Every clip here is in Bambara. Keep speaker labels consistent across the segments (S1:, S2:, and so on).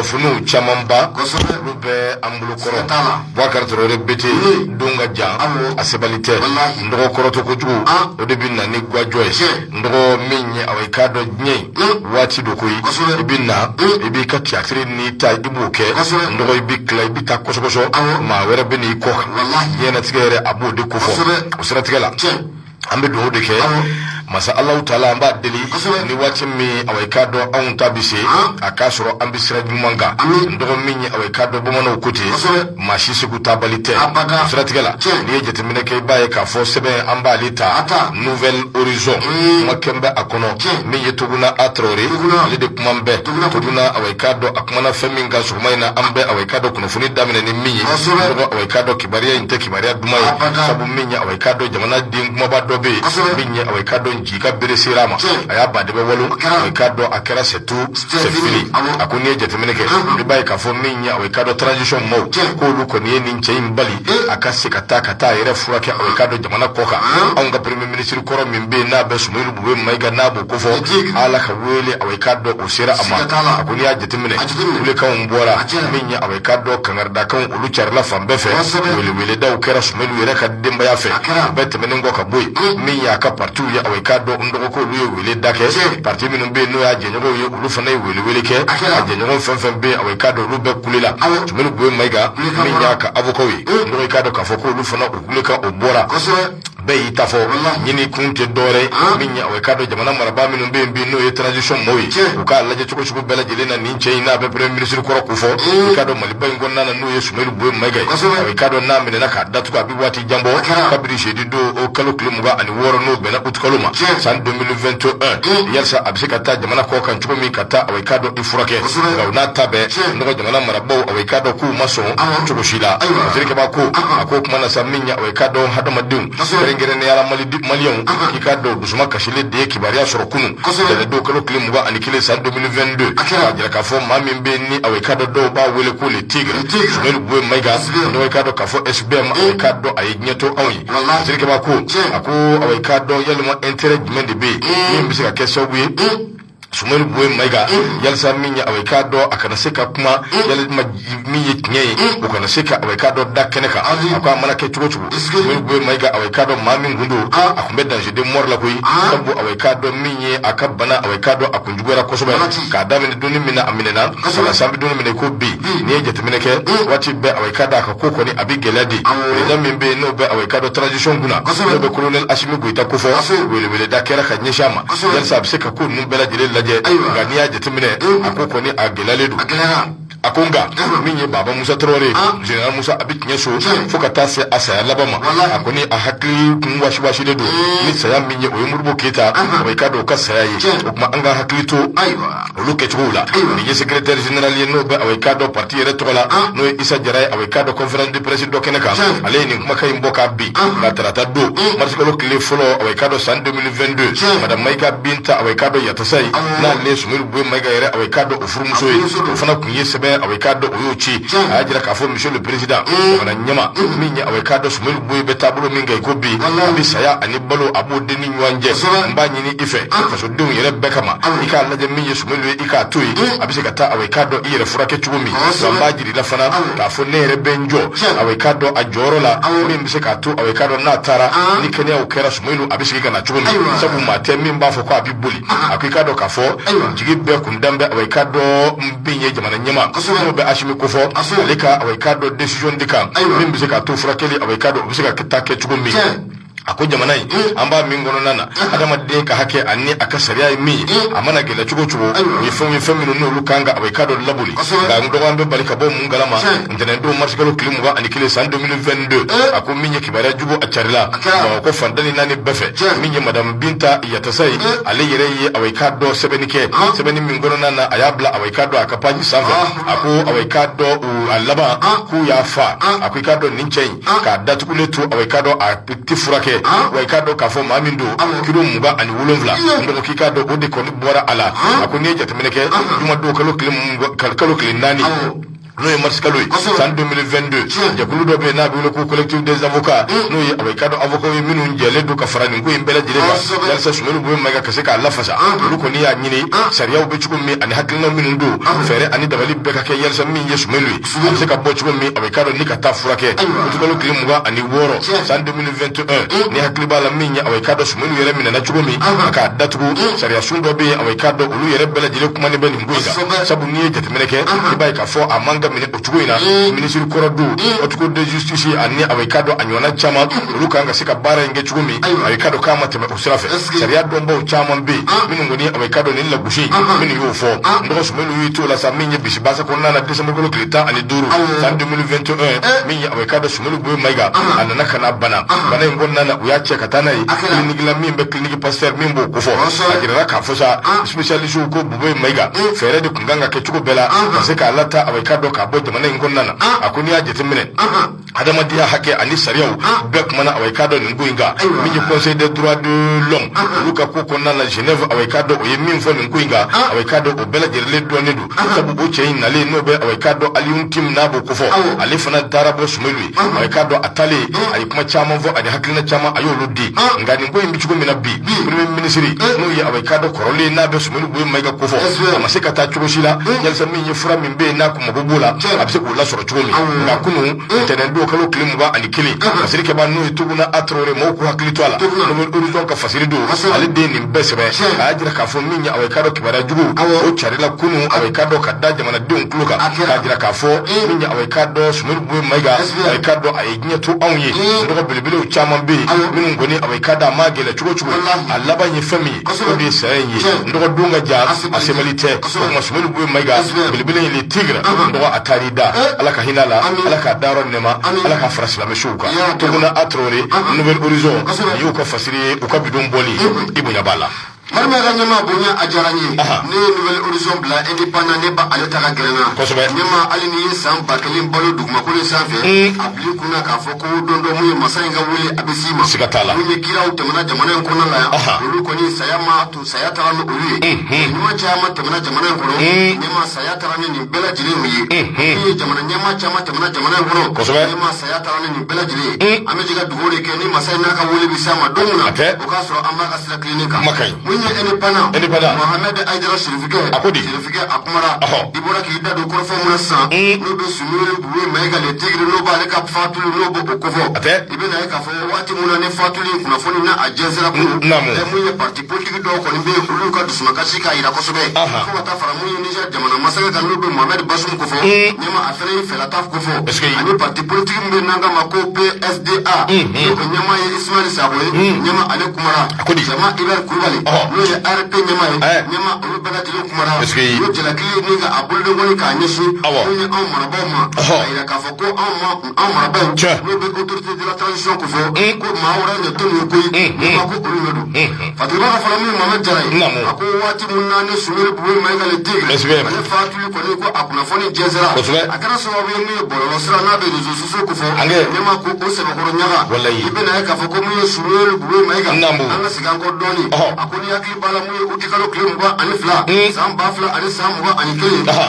S1: kunafunu caman ba olu bɛ an bolo kɔrɔ Boubacar Traoré bete don ka jan a sabali tɛ ndɔgɔ kɔrɔtɔ kojugu o de bɛ na ni gwajɔ ye ndɔgɔ min ye awɔ i k'a dɔn diɲɛ waati do koyi i bɛ na i b'i ka théâtre ni ta i b'o kɛ ndɔgɔ i bɛ tila i bɛ taa kɔsɔkɔsɔ maa wɛrɛ bɛ n'i kɔ diɲɛlatigɛ yɛrɛ a b'o de kofɔ o siratigɛ la an bɛ dugawu de kɛ masa Allahu Taala an b'a deli ni waati min awɔ i k'a dɔn anw ta bɛ se a k'a sɔrɔ an bɛ sira ɲuman kan ndɔgɔ min ye awɔ i k'a dɔn bamananw ko ten maa si segu ta bali tɛ o siratigɛ la n'i ye jateminɛ kɛ i b'a ye k'a fɔ sɛbɛn an b'ale ta Nouvelle Horizon kuma kɛn bɛ a kɔnɔ min ye Tuguna A Traoré ale de kuma bɛ Tuguna awɔ i k'a dɔn a kumana fɛn min kan sɔgɔma in na an bɛ awɔ i k'a dɔn kunnafoni daminɛ ni min ye ndɔgɔ awɔ i k'a dɔn kibaruya in tɛ kibaruya duman ye sabu min ye awɔ i k'a dɔn jamana den kumaba dɔ bɛ yen min ye awɔ i k'a dɔn ji ka bere sera ma a y'a ba de bɛ walo awɔ i k'a dɔn a kɛra c'est fini a ko n'i ye jateminɛ kɛ i b'a ye k'a fɔ min ye awɔ i k'a dɔn transition maaw k'olu kɔni ye nin cɛ in bali a ka se ka taa a yɛrɛ furakɛ awɔ i k'a dɔn jamana kɔ kan anw ka premier ministre kɔrɔ min bɛ yen n'a bɛ Sumaworo Bube Mayiga n'a b'o ko fɔ Ala ka wele awɔ i k'a dɔn o sera a ma a ko n'i y'a jateminɛ wulekanw bɔra min ye awɔ i k'a dɔn kangaridakanw olu carila fan bɛɛ fɛ weleweledaw kɛra Sumaworo yɛrɛ ka denbaya fɛ o bɛɛ tɛmɛnen kɔ ka bɔ yen min y'a ka partiw ye awɔ i k'a dɔn ndɔgɔ ko olu ye wele da kɛ parti minnu bɛ yen n'o y'a jɛɲɔgɔnw ye olu fana ye welewele kɛ a jɛɲɔgɔn fɛn fɛn bɛ yen awɔ i k'a dɔn olu bɛɛ kulela Sumaworo Bube Mayiga min y'a ka avocat ye ndɔgɔ i k'a dɔn k'a fɔ ko olu fana o kulekan o bɔra bɛɛ y'i ta fɔ ɲini kun tɛ dɔwɛrɛ min ye awɔ i k'a dɔn jamana marabaa minnu bɛ yen bi n'o ye transition maaw ye u k'a lajɛ cogo cogo bɛɛ lajɛlen na nin cɛ in n'a bɛ premier ministre kɔrɔ ko fɔ i k'a dɔn Maliba in kɔnɔna na n'o ye Sumaworo Bube Mayiga ye awɔ i k'a dɔn n'a minɛna k'a datugu a bɛ waati jan bɔ kabiri jeudi don o kalo tile 26 n'o bɛnna août kalo ma san 2021 yalisa a bɛ se ka taa jamana kɔ kan cogo min ka taa awɔ i k'a dɔn i furakɛ nka u n'a ta bɛɛ ndɔgɔ jamana marabaaw awɔ i k'a dɔn k'u ma sɔn cogo si la Jerikaba ko a ko kuma na sa min ye awɔ i k'a dɔn hadamadenw kɛrɛnkɛrɛnnenya maliyɛnw k'i k'a dɔn dusuma kasilen de ye kibaruya sɔrɔ kunun tɛnɛndon kalo tile 21 san 2022 k'a jira k'a fɔ maa min bɛ yen ni awɔ i k'a dɔn dɔw b'a wele ko le tigre Sumaworo Bube Mayiga ndɔgɔ i k'a dɔn k'a fɔ SBM awɔ i k'a dɔn a ye ɲɛ to anw ye Jerikaba ko a ko awɔ i k'a dɔn yalima intérêt jumɛn de bɛ yen min bɛ se ka kɛ sababu ye Sumaworo Bube Mayiga yalisa min ye awɔ i k'a dɔn a kana se ka kuma yalima min ye tiɲɛ ye o kana se ka awɔ i k'a dɔn da kɛnɛ kan a ko a mana kɛ cogo cogo Sumaworo Bube Mayiga awɔ i k'a dɔn maa min kun don a kun bɛ danger de mort la koyi sabu awɔ i k'a dɔn min ye a ka bana awɔ i k'a dɔn a kun juguyara kosɛbɛ k'a daminɛ donni min na a minɛna wala san bɛ donni minɛ ko bi n'i ye jateminɛ kɛ waati bɛɛ awɔ i k'a dɔn a ka ko kɔni a bɛ gɛlɛya de président min bɛ yen n'o bɛ awɔ i k'a dɔn transition kunna n'o bɛ colonel Asimi Goyita ko fɔ weleweleda kɛra ka ɲɛsin a ma yalisa a bɛ se ka ko ninnu bɛɛ lajɛlen lajɛ nka n'i y'a jateminɛ a ko kɔni a gɛlɛyalen don a ko nka min ye Baba Musa Traoré Général Musa a bɛ tiɲɛ so fo ka taa se a saya laban ma a kɔni a hakili kun wasiwasilen don ni saya min ye o ye Modibo Keyita awɔ i k'a dɔn o ka saya ye o tuma an ka hakili to olu kɛcogow la nin ye secrétaire général ye n'o bɛ awɔ i k'a dɔn parti yɛrɛ tɔgɔ la n'o ye Issa Jara ye awɔ i k'a dɔn conférence de presse dɔ kɛnɛ kan ale ye nin kumakan in bɔ k'a bin nka tarata don mars kalo tile fɔlɔ awɔ i k'a dɔn san 2022 madame Mayiga Binta awɔ i k'a dɔn Yatasa ye n'ale ye Sumaworo Bube Mayiga yɛrɛ awɔ i k'a dɔn o furumuso ye o fana kun ye sɛbɛn awɔ i k'a dɔn o y'o ci a y'a jira k'a fɔ monsieur le président jamana ɲɛma min ye awɔ i k'a dɔn Sumaworo Bube bɛ taabolo min kan i ko bi a bɛ saya ani balo a b'o den ni ɲɔgɔn cɛ n b'a ɲini i fɛ fasodenw yɛrɛ bɛɛ kama i k'a lajɛ min ye Sumaworo ye i k'a to yen a bɛ se ka taa awɔ i k'a dɔn i yɛrɛ furakɛ cogo min wa n b'a jira i la fana k'a fɔ ne yɛrɛ bɛ n jɔ awɔ i k'a dɔn a jɔyɔrɔ la min bɛ se k'a to awɔ i k'a dɔn n'a taara ni kɛnɛyaw kɛra Sumaworo a bɛ segin ka na cogo min sabu maa tɛ min b'a fɔ ko a bɛ boli a ko i k'a dɔn k'a fɔ jigi bɛɛ kun dan bɛ awɔ i k'a dɔn min ye jamana ɲɛma n'o bɛ Asimi ko fɔ ale ka awɔ i k'a dɔn décision di kan min bɛ se k'a to furakɛli awɔ i k'a dɔn o bɛ se ka taa kɛ cogo min a ko jamana in an b'a min kɔnɔna na adamaden ka hakɛ ani a ka sariya ye min ye a mana gɛlɛ cogo cogo o ye fɛn minnu n'olu kan ka awɔ i k'a dɔn laboli nka n dɔgɔ an bɛ bali ka bɔ mun galama ntɛnɛndon mars kalo tile 21 san 2022 a ko min ye kibaruya jugu a carila Bamakɔ fan 14 bɛɛ fɛ min ye madame Binta Yatasa ye ale yɛrɛ ye awɔ i k'a dɔn sɛbɛnni kɛ sɛbɛnni min kɔnɔna na a y'a bila awɔ i k'a dɔn a ka page sanfɛ a ko awɔ i k'a dɔn a laban k'u y'a fa a ko i k'a dɔn nin cɛ in k'a datugulen to awɔ i k'a dɔn a ti furakɛ wa i k'a dɔn k'a fɔ maa min don kilo 27 ndɔgɔ k'i k'a dɔn o de kɔni bɔra a la a ko n'i ye jateminɛ kɛ jumadon kalo tile 4 n'o ye Marsikalo ye san 2022 jɛkulu dɔ bɛ yen n'a bɛ wele ko collectif des avocats n'o ye a bɛ ka dɔn avocat ye minnu jɛlen don ka fara nin ko in bɛɛ lajɛlen kan yalasa Sumaworo Boye Mayiga ka se k'a lafasa olu kɔni y'a ɲini sariyaw bɛ cogo min ani hakilina minnu don fɛɛrɛ ani dabali bɛɛ ka kɛ yalasa min ye Sumaworo ye a bɛ se ka bɔ cogo min a bɛ ka dɔn ni ka taa furakɛ kalo tile 26 san 2021 ni hakili b'a la min ye a bɛ ka dɔn Sumaworo yɛrɛ minɛna cogo min a k'a datugu sariya sun dɔ bɛ yen a bɛ ka dɔn olu yɛrɛ bɛɛ lajɛlen kumanen bɛ nin ko in kan sabu n'i ye jateminɛ kɛ i b'a ye k'a fɔ a man ka minɛ o cogo in na minisiri kɔrɔ don Haute de justice ani a bɛ ka dɔn a ɲɔgɔnna caman olu kan ka se ka baara in kɛ cogo min a bɛ ka dɔn k'a ma tɛmɛ o sira fɛ sariya dɔnbaw caman bɛ yen minnu kɔni a bɛ ka dɔn nin lagosi minnu y'o fɔ n dɔgɔ Sumaworo y'u to la sa min ye bisibasa kɔnɔna na décembre kalo tile 15 san 2021 min ye a bɛ ka dɔn Sumaworo Boye Mayiga a nana ka na bana in kɔnɔna na u y'a cɛ ka taa n'a ye clinique la min bɛ clinique Pasteur min b'o kofɔ a jirala k'a fɔ sa spécialiste ko Boye Mayiga fɛɛrɛ de kun kan ka kɛ cogo bɛɛ la ka se k'a lata a bɛ ka dɔn k'a bɔ jamana in kɔnɔna na a ko n'i y'a jateminɛ adamadenya hakɛ ani sariyaw bɛɛ kumana a bɛ ka dɔn nin ko in kan min ye conseil des droits de l'homme olu ka ko kɔnɔna na Genève a bɛ ka dɔn o ye min fɔ nin ko in kan a bɛ ka dɔn o bɛɛ lajɛlen dɔnnen don sabu o cɛ in nalen n'o bɛ a bɛ ka dɔn Aliyu Tim n'a b'o kofɔ ale fana taara bɔ Sumaworo ye a bɛ ka dɔn a taalen a ye kuma caman fɔ ani hakilina caman a y'olu di nka nin ko in bɛ cogo min na bi premier ministre n'o ye a bɛ ka dɔn kɔrɔlen n'a bɛ Sumaworo Boye Mayiga kofɔ a ma se ka taa cogo si la yalisa min ye fura min bɛ yen n'a kun mago b'o la a bɛ se k'o lasɔrɔ cogo min nka kunun ntɛnɛndon kalo tile 21 fasiri kɛba n'o ye Tuguna Traoré mɔgɔw k'u hakili to a la Nouvelle Horizon ka fasiri don ale de ye nin bɛɛ sɛbɛn a y'a jira k'a fɔ min ye a bɛ ka dɔn kibaruya jugu o carila kunun a bɛ ka dɔn ka da jamanadenw tulo kan k'a jira k'a fɔ min ye a bɛ ka dɔn Sumaworo Boye Mayiga a bɛ ka dɔn a ye diɲɛ to anw ye nɔgɔ belebelew caman bɛ yen minnu kɔni a bɛ ka dɔn a ma gɛlɛ cogo cogo a laban ye fɛn min ye o de ye saya in ye nɔgɔdon ka ja a sɛbɛnli tɛ o tuma Sumaworo Boye Mayiga belebele in le tigre nɔgɔ a taar'i da ala ka hinɛ a la ala k'a da yɔrɔ nɛma ala k'a fara silamɛsuw kan Tuguna Traoré Nouvelle Horizon ni y'u ka fasiri ye u ka bidon bɔli i bonya b'a la
S2: Marima ka ɲɛma bonya a diyara n ye ne ye Nouvelle Horizon bila indépendant ne ba ale ta ka gɛrɛnna ɲɛma hali ni ye san 1000 balo dugumakolo in sanfɛ a bil'i kunna k'a fɔ ko don dɔ mun ye masa in ka wele a bɛ s'i ma
S1: siga t'a la
S2: mun ye kiraw tɛmɛna jamana in kɔnɔ la yan olu kɔni saya ma to saya taara ni olu ye ɲɛma caman tɛmɛna jamana in kɔnɔ ɲɛma saya taara ni nin bɛɛ lajɛlen ye min ye jamana ɲɛma caman tɛmɛna jamana in kɔnɔ ɲɛma saya taara ni nin bɛɛ lajɛlen ye an bɛ jɛ ka dugawu de kɛ ni masa in n'a ka wele bɛ s'a ma don min na o k'a sɔrɔ an b'a ka sira tilennen kan indépendant Mohamed Aïdara Chérifiquet a kumara i bɔra k'i da don kɔrɔfɔ mun na sisan n'o bɛ Sumaworo Boye Mayiga le tigre n'o b'ale ka fatuli n'o b'o kofɔ i bɛna ye k'a fɔ waati mun na ni fatuli kunnafoni na a jɛnsɛra kun mun ye parti politique dɔw kɔni bɛ yen olu ka dusumakasi k'a jira kosɛbɛ fo ka taa fara mun ye Niger jamana masakɛ kan n'o bɛ Mohamed Bazoum kofɔ ɲɛma a fana ye fɛlata kofɔ ani parti politique min bɛ n'an k'a ma ko PSDA n'o ɲɛma ye Ismaël Sakɔ ye ɲɛma ale kumara Jama Iber Kulibali n'o ye ARP ɲɛma ye ɲɛma olu bɛɛ lajɛlen kumara n'o jalakili ni ka a boloden kɔni k'a ɲɛsin n'o ye anw marabaw ma a yira k'a fɔ ko anw marabaw n'o bɛ autorité de la transition ko fɔ ko maa wɛrɛ ɲɛ to nin koyi n'o ma ko olu de don Fatigiba ka fɔlɔ min Mohamed Jara ye a ko waati mun na ni Sumaworo Boye Mayiga le tigre ale fatuli kɔni ko a kunnafoni jɛnsɛra a kɛra sababu ye min ye bɔlɔlɔ sira n'a bɛ réseaux sociaux ko fɔ ɲɛma ko o sɛbɛkɔrɔ ɲaga i bɛna ye k'a fɔ ko min ye Sumaworo Boye Mayiga an ka segin an kɔ dɔɔni a ko ni hakili b'a la mun ye uti kalo tile 22 san 2000 ani san 21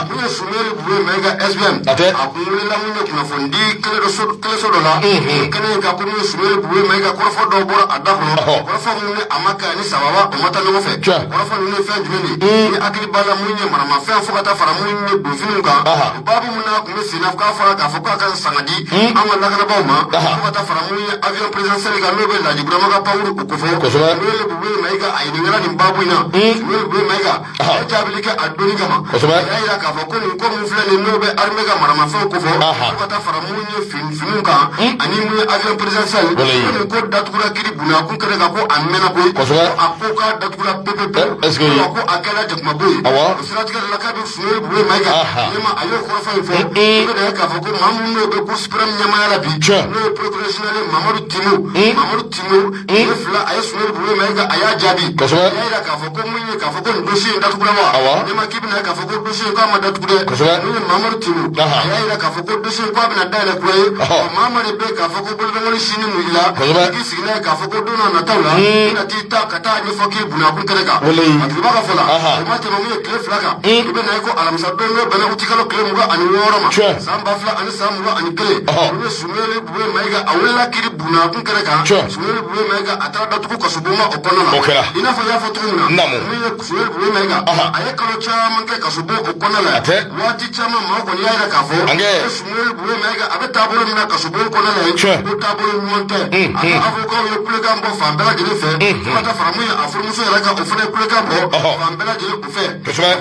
S2: mun ye Sumaworo Boye Mayiga SBM a kun welela mun ye kunnafoni di kɛlɛso dɔ la kɛnɛ in kan ko mun ye Sumaworo Boye Mayiga kɔrɔfɔ dɔw bɔra a da kɔnɔ kɔrɔfɔ mun ni a ma kɛ ani sababa o ma taa ɲɔgɔn fɛ kɔrɔfɔ ninnu ye fɛn jumɛn de ye ni hakili b'a la mun ye maramafɛn fo ka taa fara mun ye donfiniw kan o babu mun na kun bɛ senna k'a fɔra k'a fɔ k'a ka sanga di an ka lakanabaw ma fo ka taa fara mun ye avion présidentiel kan n'o bɛ Laji Burama ka pawuru o kofɔ Sumaworo Boye Mayiga a ɲininkala nin babu in na Sumaworo Boye Mayiga a jaabili kɛ a doni kama a y'a jira k'a fɔ ko nin ko mun filɛ nin n'o bɛ armée ka maramafɛnw kofɔ fo ka taa fara mun ye finiw kan ani mun ye avion présidentiel ko nin ko datugura kiri bonya kun kɛlen kan ko a mɛnna koyi a ko k'a datugura pepewu ko a kɛra jakumabo ye o siratigɛ de la k'a bɛ Sumaworo Boye Mayiga ɲɛma a y'o kɔrɔfɔ in fɔ i bɛna ye k'a fɔ ko maa minnu n'o bɛ Cour suprême ɲɛmaaya la bi n'o ye procureur général Mamadou Timo ne fila a ye Sumaworo Boye Mayiga a y'a jaabi yira k'a fɔ ko mun ye k'a fɔ ko nin dossier in datugura wa ne ma k'i bɛna k'a fɔ ko dossier in k'a ma datugu dɛ n'o ye Mamadu Tinu a y'a yira k'a fɔ ko dossier in k'a bɛna dayɛlɛ kura ye Mamadu bɛ k'a fɔ ko bolodengɔni sini mun i la k'i sigi n'a ye k'a fɔ ko don n'a nataw la i na t'i ta ka taa ɲɛfɔ k'i bunakun kɛnɛ kan a tigiba ka fɔ la o ma tɛmɛ mun ye tile 2 kan i bɛ na ye ko alamisa don dɔ bɛnna uti kalo tile 26 ma san 2000 ani san 21 olu ye Sumaworo Bure Mayiga a wulila kiri bunakun kɛnɛ kan Sumaworo Bure Mayiga a taara datugu kasobonba o kɔnɔna la i n'a fɔ i y'a fɔ cogo min na min ye Sumaworo Bure Mayiga a ye kalo caman kɛ kasobon o kɔnɔna la waati caman maa kɔni y'a yira k'a fɔ ko Sumaworo Bure Mayiga a bɛ taabolo min na kasobon kɔnɔna la ko taabolo ɲuman tɛ a ka avocat ye kulekan bɔ fan bɛɛ lajɛlen fɛ fo ka taa fara mun ye a furumuso yɛrɛ kan o fana ye kulekan bɔ fan bɛɛ lajɛlen u fɛ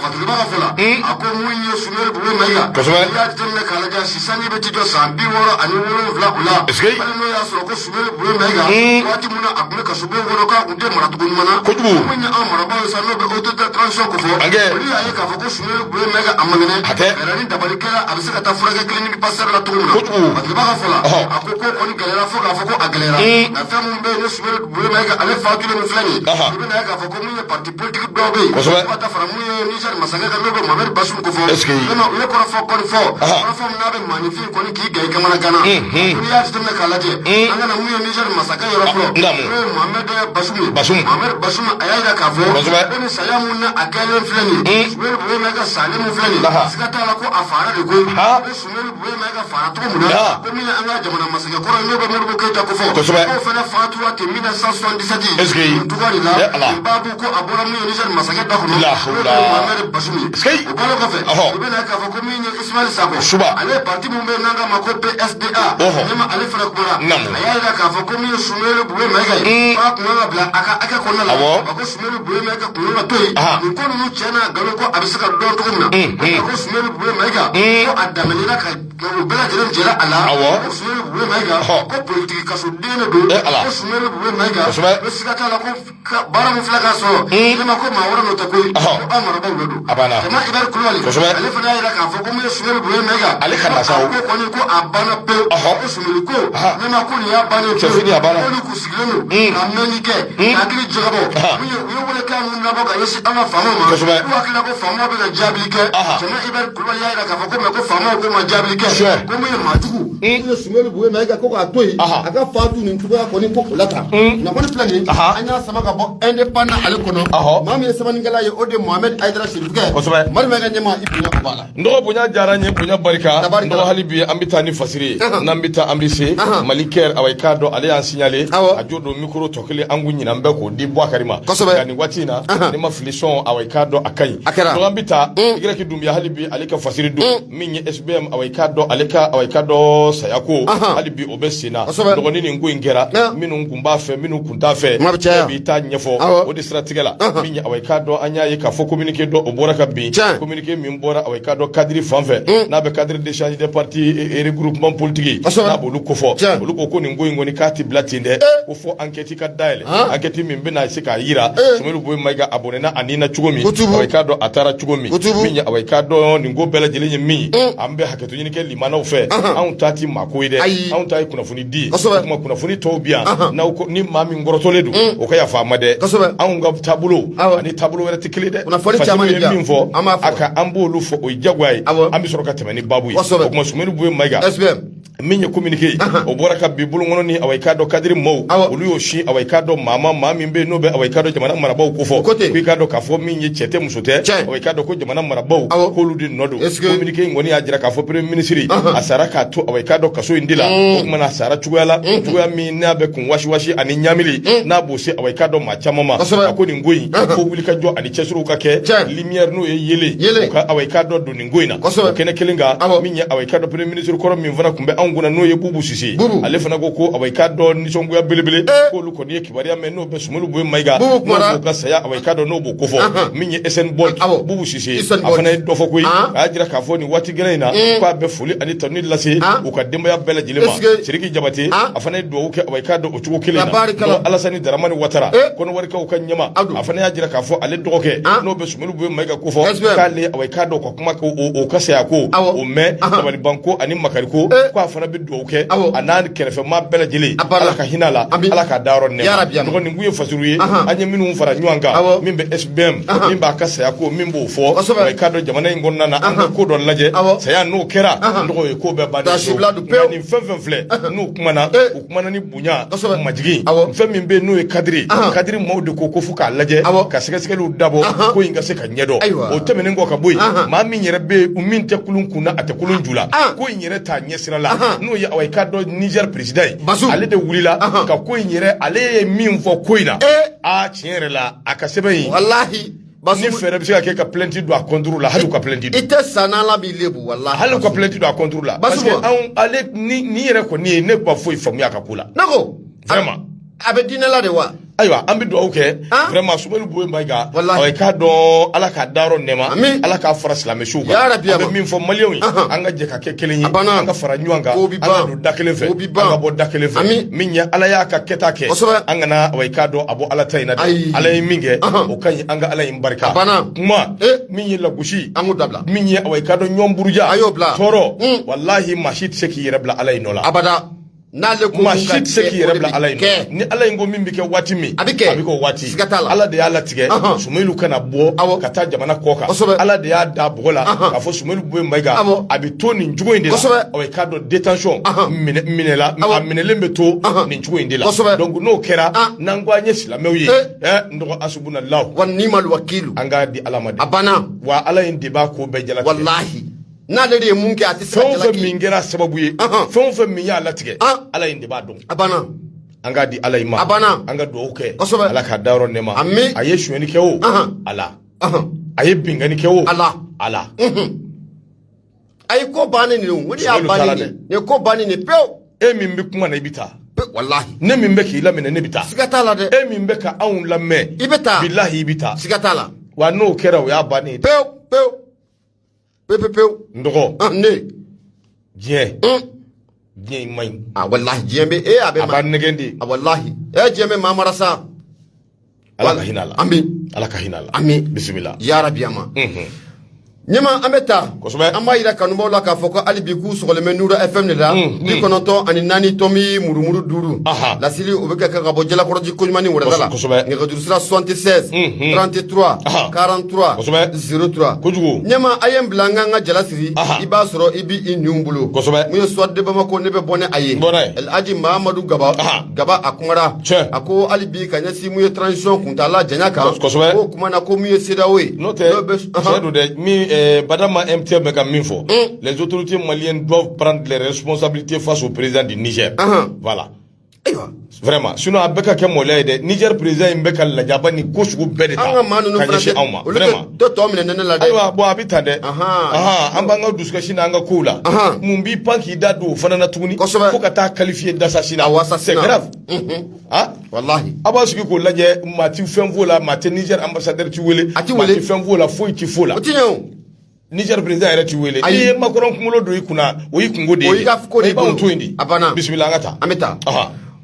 S2: fatigiba ka fɔ la a ko mun ye Sumaworo Bure Mayiga n'i y'a jateminɛ k'a lajɛ sisan n'i bɛ ti jɔ san 67 u la hali n'o y'a sɔrɔ ko Sumaworo Bure Mayiga waati min na a tun bɛ kasobon kɔnɔ k'a tun tɛ maracogo ɲuman na mun ye an marabaaw ye sa n'o bɛ autorité de transition ko fɔ olu y'a ye k'a fɔ ko Sumaworo Bure Mayiga a man kɛnɛ ɛrɛ ni dabali kɛra a bɛ se ka taa furakɛ clinique Pasteur la cogo min na fatigiba ka fɔ la a ko kɔni gɛlɛyara fo k'a fɔ ko a gɛlɛyara nka fɛn min bɛ yen ni Sumaworo Bure Mayiga ale fatulen min filɛ nin ye i bɛ na ye k'a fɔ ko mun ye parti politique dɔw bɛ yen fo ka taa fara mun ye Niger masakɛ kan n'o bɛ Mohamed Bazoum ko fɔ vraiment u ye kɔrɔfɔ kɔni fɔ kɔrɔfɔ min n'a bɛ maanifin kɔni k'i gɛn i kamanaganna n'i y'a jateminɛ k'a lajɛ an ka na mun ye Niger masakɛ yɔrɔ fɔlɔ n'o ye Mohamed Bazoum ye Mohamed Bazoum a y'a yira k'a fɔ ko ni saya mun na a kɛlen filɛ nin ye Sumaworo Bure Mayiga salen mun filɛ nin ye siga t'a la ko a fara de ko ko Sumaworo Bure Mayiga fara cogo min na ko min ye an ka jamana masakɛ kɔrɔ n'o bɛ Modibo Keyita ko fɔ k'o fana fatura ten 1977 nin tɔgɔ de la nin baabu ko a bɔra mun ye Niger masakɛ da kɔnɔ n'o ye Mohamed Bazoum ye o bɔlen kɔfɛ i bɛ na k'a fɔ ko min ye Ismail Sakɔ ale ye parti mun bɛ yen n'an k'a ma ko PSDA ɲɛma ale fana kumara a y'a yira k'a fɔ ko min ye Sumaworo Bure Mayiga ye k'a kun kan ka bila a ka hakɛ kɔnɔna la a ko Sumaworo Bure Mayiga kun kan ka to yen nin ko ninnu tiɲɛ n'a nkalon ko a bɛ se ka dɔn cogo min na ko Sumaworo Bure Mayiga ko a daminɛna ka u bɛɛ lajɛlen jɛra a la ko Sumaworo Bure Mayiga ko politique kasoden de don ko Sumaworo Bure Mayiga ko siga t'a la ko baara min filɛ k'a sɔrɔ ne ma ko maa wɛrɛ nɔ tɛ koyi ko an marabaaw de don jama Ibrahima Kulubali ale fana y'a yira k'a fɔ ko min ye Sumaworo Bure Mayiga ale ka nasa ko kɔni ko a banna pewu ko Sumaworo ko ne ma ko nin y'a bannen pewu k'olu kun sigilen don ka mɛnni kɛ ka hakili jagabɔ u ye welekan min labɔ ka ɲɛsin an ka faamaw ma k'u hakilila ko faamaw bɛ ka jaabili kɛ jama Ibrahima Kulubali y'a yira k'a fɔ ko mɛ ko faamaw ko ma jaabili kɛ ko min ye maajugu min ye Sumaworo Bure Mayiga ko k'a to yen a ka faatu nin cogoya kɔni ko o la tan nka kɔni filɛ nin an y'a sama ka bɔ indépendant ale kɔnɔ maa min ye sabanikɛla ye o de Mohamed Aidara Chérifukɛ Mali Mayiga ɲɛma i bonya o b'a la
S1: n dɔgɔ bonya diyara n ye bonya barika n dɔgɔ hali bi an bɛ taa ni fasiri ye n'an bɛ taa an bɛ se Mali kɛr awa i k'a dɔn ale y'an signalé a jo don micro tɔ kelen an k'u ɲinan bɛɛ k'o di Bouakari ma nka nin waati in na ne ma fili sɔn awa i k'a dɔn a ka ɲi donc an bɛ taa Igireki Dunbiya hali bi ale ka fasiri don min ye SBM awa i k'a dɔn ale ka awa i k'a dɔn sayako hali bi o bɛ sen na dɔgɔnin nin ko in kɛra minnu kun b'a fɛ minnu kun t'a fɛ b'i ta ɲɛfɔ o de siratigɛ la min ye awa i k'a dɔn an y'a ye k'a fɔ communiqué dɔ o bɔra ka bin communiqué min bɔra awa i k'a dɔn cadre fan fɛ n'a bɛ cadre d'échange des partis et regroupement politique n'a b'olu kofɔ olu ko nin ko in kɔni k'a ti bila ten dɛ ko fɔ enquête ka dayɛlɛ enquête min bɛna se k'a yira Sumaworo Bure Mayiga a bɔnɛna a ni na cogo min awa i k'a dɔn a taara cogo min min ye awa i k'a dɔn nin ko bɛɛ lajɛlen ye min ye an bɛ hakɛto ɲini kɛ limanaw fɛ anw ta ti maa ko ye dɛ anw ta ye kunnafoni di o kuma kunnafoni tɔw bi yan ni maa min kɔrɔtɔlen don o ka yafa an ma dɛ anw ka taabolo ani taabolo wɛrɛ tɛ kelen dɛ fasiliw ye min fɔ a ka an b'olu fɔ o ye diyagoya ye an bɛ sɔrɔ ka tɛmɛ ni baabu ye o kuma Sumaworo Bure Mayiga min ye communiqué o bɔra ka bi bolokɔnɔ ni awa i k'a dɔn kadiri maaw olu y'o si awa i k'a dɔn maa min bɛ yen n'o bɛ awa i k'a dɔn jamana marabaaw ko fɔ ko i k'a dɔn k'a fɔ min ye cɛ tɛ muso tɛ awa i k'a dɔn ko jamana marabaaw k'olu de nɔ don communiqué in kɔni y'a jira k'a fɔ premier ministre a sara k'a to awa i k'a dɔn kaso in de la o kumana a sara cogoya la cogoya min n'a bɛ kun wasi ani ɲamili n'a b'o se awa i k'a dɔn maa caman ma a ko nin ko in ko wulikajɔ ani cɛsiriw ka kɛ lumière n'o ye yelen o ka awa i k'a dɔn don nin ko in na o kɛnɛ kelen kan min ye awa i k'a dɔn premier ministre kɔrɔ min fana tun bɛ anw kunna n'o ye Bubu Sise ale fana ko awa i k'a dɔn nisɔngoya belebele k'olu kɔni ye kibaruya mɛn n'o bɛ Sumaworo Bure Mayiga n'o b'o ka saya awa i k'a dɔn n'o b'o kofɔ min ye SN Bolt Bubu Sise a fana ye dɔ fɔ koyi a y'a jira k'a fɔ nin waati gɛlɛn in na k'a bɛ foli ani tanu lase u ka denbaya bɛɛ lajɛlen ma Sidiki Jabate a fana ye duwawu kɛ awa i k'a dɔn o cogo kelen na Alasani Daramani Ouattara kɔnɔwarikaw ka ɲɛma a fana y'a jira k'a fɔ ale dɔgɔkɛ n'o bɛ Sumaworo Bure Mayiga kofɔ k'ale awa i k'a dɔn ka kuma o ka saya ko o mɛn dabalibanko ani makari ko k'a fana bɛ dugawu kɛ a n'a kɛrɛfɛmaa bɛɛ lajɛlen ala ka hinɛ la ala ka dayɔrɔ nɛɛma dɔgɔnin kun ye fasuru ye an ye minnu fara ɲɔgɔn kan min bɛ SBM min b'a ka saya ko min b'o fɔ wa i k'a dɔn jamana in kɔnɔna na an ka ko dɔ lajɛ saya n'o kɛra n dɔgɔ ye ko bɛɛ bannen so nin fɛn fɛn filɛ n'u kumana u kumana ni bonya majigin fɛn min bɛ yen n'o ye kadiri maaw de ko fo k'a lajɛ ka sɛgɛsɛgɛliw dabɔ ko in ka se ka ɲɛdɔn o tɛmɛnen kɔ ka bɔ yen maa min yɛrɛ bɛ yen min tɛ kulun kunna a tɛ kulun ju la ko in yɛrɛ t'a ɲɛsira la n'o ye i k'a dɔn Niger président ye ale de wulila ka ko in yɛrɛ ale ye min fɔ ko in na tiɲɛ yɛrɛ la a ka sɛbɛn in wallahi ni fɛrɛ bɛ se ka kɛ ka plainte don a contre la hali u ka plainte don i tɛ sanala b'i lebu wallahi hali u ka plainte don a contre la parce que ale ni yɛrɛ kɔni ye ne ba foyi faamuya ka ko la ne ko vraiment a bɛ diinɛ la de wa ayiwa an bɛ dugawu kɛ vraiment Sumaworo Boye Mayiga i k'a dɔn ala k'a dayɔrɔ nɛɛma ala k'a fara silamɛsuw kan an bɛ min fɔ maliyɛnw ye an ka jɛ ka kɛ kelen ye an ka fara ɲɔgɔn kan an ka don da kelen fɛ an ka bɔ da kelen fɛ min ye ala y'a ka kɛta kɛ an kana i k'a dɔn a bɔ ala ta in na dɛ ala ye min kɛ o ka ɲi an ka ala in barika kuma min ye lagosi an k'o dabila min ye i k'a dɔn ɲɔgɔn buruja tɔɔrɔ wallahi maa si tɛ se k'i yɛrɛ bila ala in nɔ la abada n'ale ko maa si tɛ se k'i yɛrɛ bila ala in nɔ ni ala in ko min bɛ kɛ waati min a bɛ kɛ o waati ala de y'a latigɛ Sumaworo kana bɔ ka taa jamana kɔ kan ala de y'a da bɔgɔ la k'a fɔ Sumaworo Boye Mayiga a bɛ to nin cogo in de la i k'a dɔn détention minɛla a minɛlen bɛ to nin cogo in de la donc n'o kɛra n'an ko an ye silamɛw ye n dɔgɔ asubunalawo wa ni'mal wakilu an k'a di ala ma de a banna wa ala in de b'a ko bɛɛ jalatigɛ wallahi n'ale de ye mun kɛ a tɛ se ka jalaki fɛn o fɛn min kɛra sababu ye fɛn o fɛn min y'a latigɛ ala in de b'a dɔn a banna an k'a di ala in ma a banna an ka dugawu kɛ ala k'a dayɔrɔ nɛɛma a ye sonyɛli kɛ o ala a ye binkani kɛ o ala a ye ko bannen nin o de y'a bannen nin ye ko bannen nin pewu e min bɛ kuma na i bɛ taa wallahi ne min bɛ k'i laminɛ ne bɛ taa siga t'a la dɛ e min bɛ ka anw lamɛn i bɛ taa bilahi i bɛ taa siga t'a la wa n'o kɛra o y'a bannen ye pewu pewu ndɔgɔ ne diɲɛ diɲɛ in man ɲi wallahi diɲɛ bɛ a b'a nɛgɛn de wallahi diɲɛ bɛ maa mara sa ala ka hinɛ a la amin ala ka hinɛ a la amin bisimila ya rabi ama ɲɛma an bɛ taa an b'a yira kanubaw la k'a fɔ ko hali bi k'u sɔgɔlen bɛ Nura FM de la 94 tɔmi murumuru 5 lasili o bɛ kɛ ka bɔ Jalakɔrɔji Koɲumani Wɛrɛda la nɛgɛjuru sira 76 33 43 03 ɲɛma a ye n bila an ka jala siri i b'a sɔrɔ i b'i ɲun bolo mun ye Suwadi de Bamako ne bɛ bɔ ni a ye Alhaji Mahamadu Gaba a kumara a ko hali bi ka ɲɛsin mun ye transition kuntala janya kan ko kuma na ko mun ye CEDEAO ye n'o tɛ tiɲɛ don dɛ min Badama MTM bɛ ka min fɔ les autorités maliennes doivent prendre les responsabilités face au président du Niger voilà vraiment sinon a bɛ ka kɛ mɔlɛ ye dɛ Niger président in bɛ ka lajaba ni ko sugu bɛɛ de ta ka ɲɛsin anw ma vraiment ayiwa bon a bɛ tan dɛ an b'an ka dusukasi n'an ka kow la mun b'i pan k'i da don o fana na tuguni fo ka taa qualifier d'assassin c'est grave wallahi a b'a sigi k'o lajɛ maa ti fɛn f'o la maa tɛ Niger ambassadeur ti wele maa ti fɛn f'o la foyi ti f'o la Niger président yɛrɛ ti wele n'i ye Macron kunkolo don i kunna o y'i kungo de ye i b'anw to yen de bisimila an ka taa an bɛ taa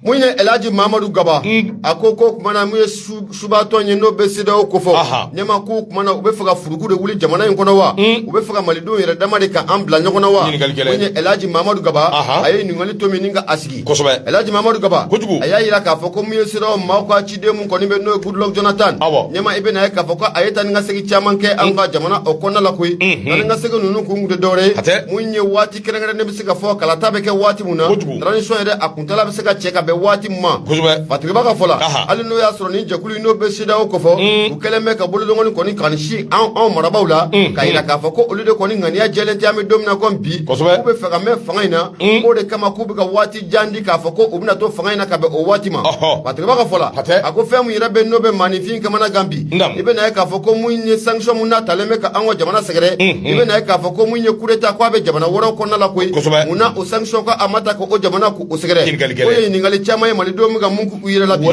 S1: mun ye Alhaji Mahamadu Gaba a ko kumana mun ye subatɔ ye n'o bɛ CEDEAO ko fɔ ɲɛma ko kumana u bɛ fɛ ka furuku de wuli jamana in kɔnɔ wa u bɛ fɛ ka malidenw yɛrɛ dama de ka an bila ɲɔgɔn na wa mun ye Alhaji Mahamadu Gaba a ye ɲininkali to min ni ka a sigi Alhaji Mahamadu Gaba a y'a yira k'a fɔ ko mun ye CEDEAO maaw ka ciden mun kɔni bɛ n'o ye Goodluck Jonathan ɲɛma i bɛ na ye k'a fɔ ko a ye taa ni ka segin caman kɛ an ka jamana o kɔnɔna la koyi ni ka segin ninnu kun tɛ dɔwɛrɛ ye mun ye waati kɛrɛnkɛrɛnnen bɛ se ka fɔ kalata bɛ kɛ waati mun na transition yɛrɛ a kuntala bɛ se ka cɛ ka bɛn waati mun ma Fatigiba ka fɔ la hali n'o y'a sɔrɔ ni jɛkulu in n'o bɛ CEDEAO kɔfɔ u kɛlen bɛ ka bolodɔngɔni kɔni kanisi anw marabaaw la ka yira k'a fɔ ko olu de kɔni ŋaniya jɛlen tɛ an bɛ don min na comme bi k'u bɛ fɛ ka mɛn fanga in na k'o de kama k'u bɛ ka waati jan di k'a fɔ ko u bɛna to fanga in na ka bɛn o waati ma Fatigiba ka fɔ la a ko fɛn mun yɛrɛ bɛ n'o bɛ maanifin kamana gan bi i bɛ na ye k'a fɔ ko mun ye sanction mun natalen bɛ ka an ka jamana sɛgɛrɛ i bɛ na ye k'a fɔ ko mun ye coup d'État k'a bɛ jamana wɛrɛw kɔnɔna la koyi mun na o sanction ko a ma ta k'o jamana k'o sɛgɛrɛ o ye ɲininkali caman ye malidenw bɛ ka mun k'u yɛrɛ la bi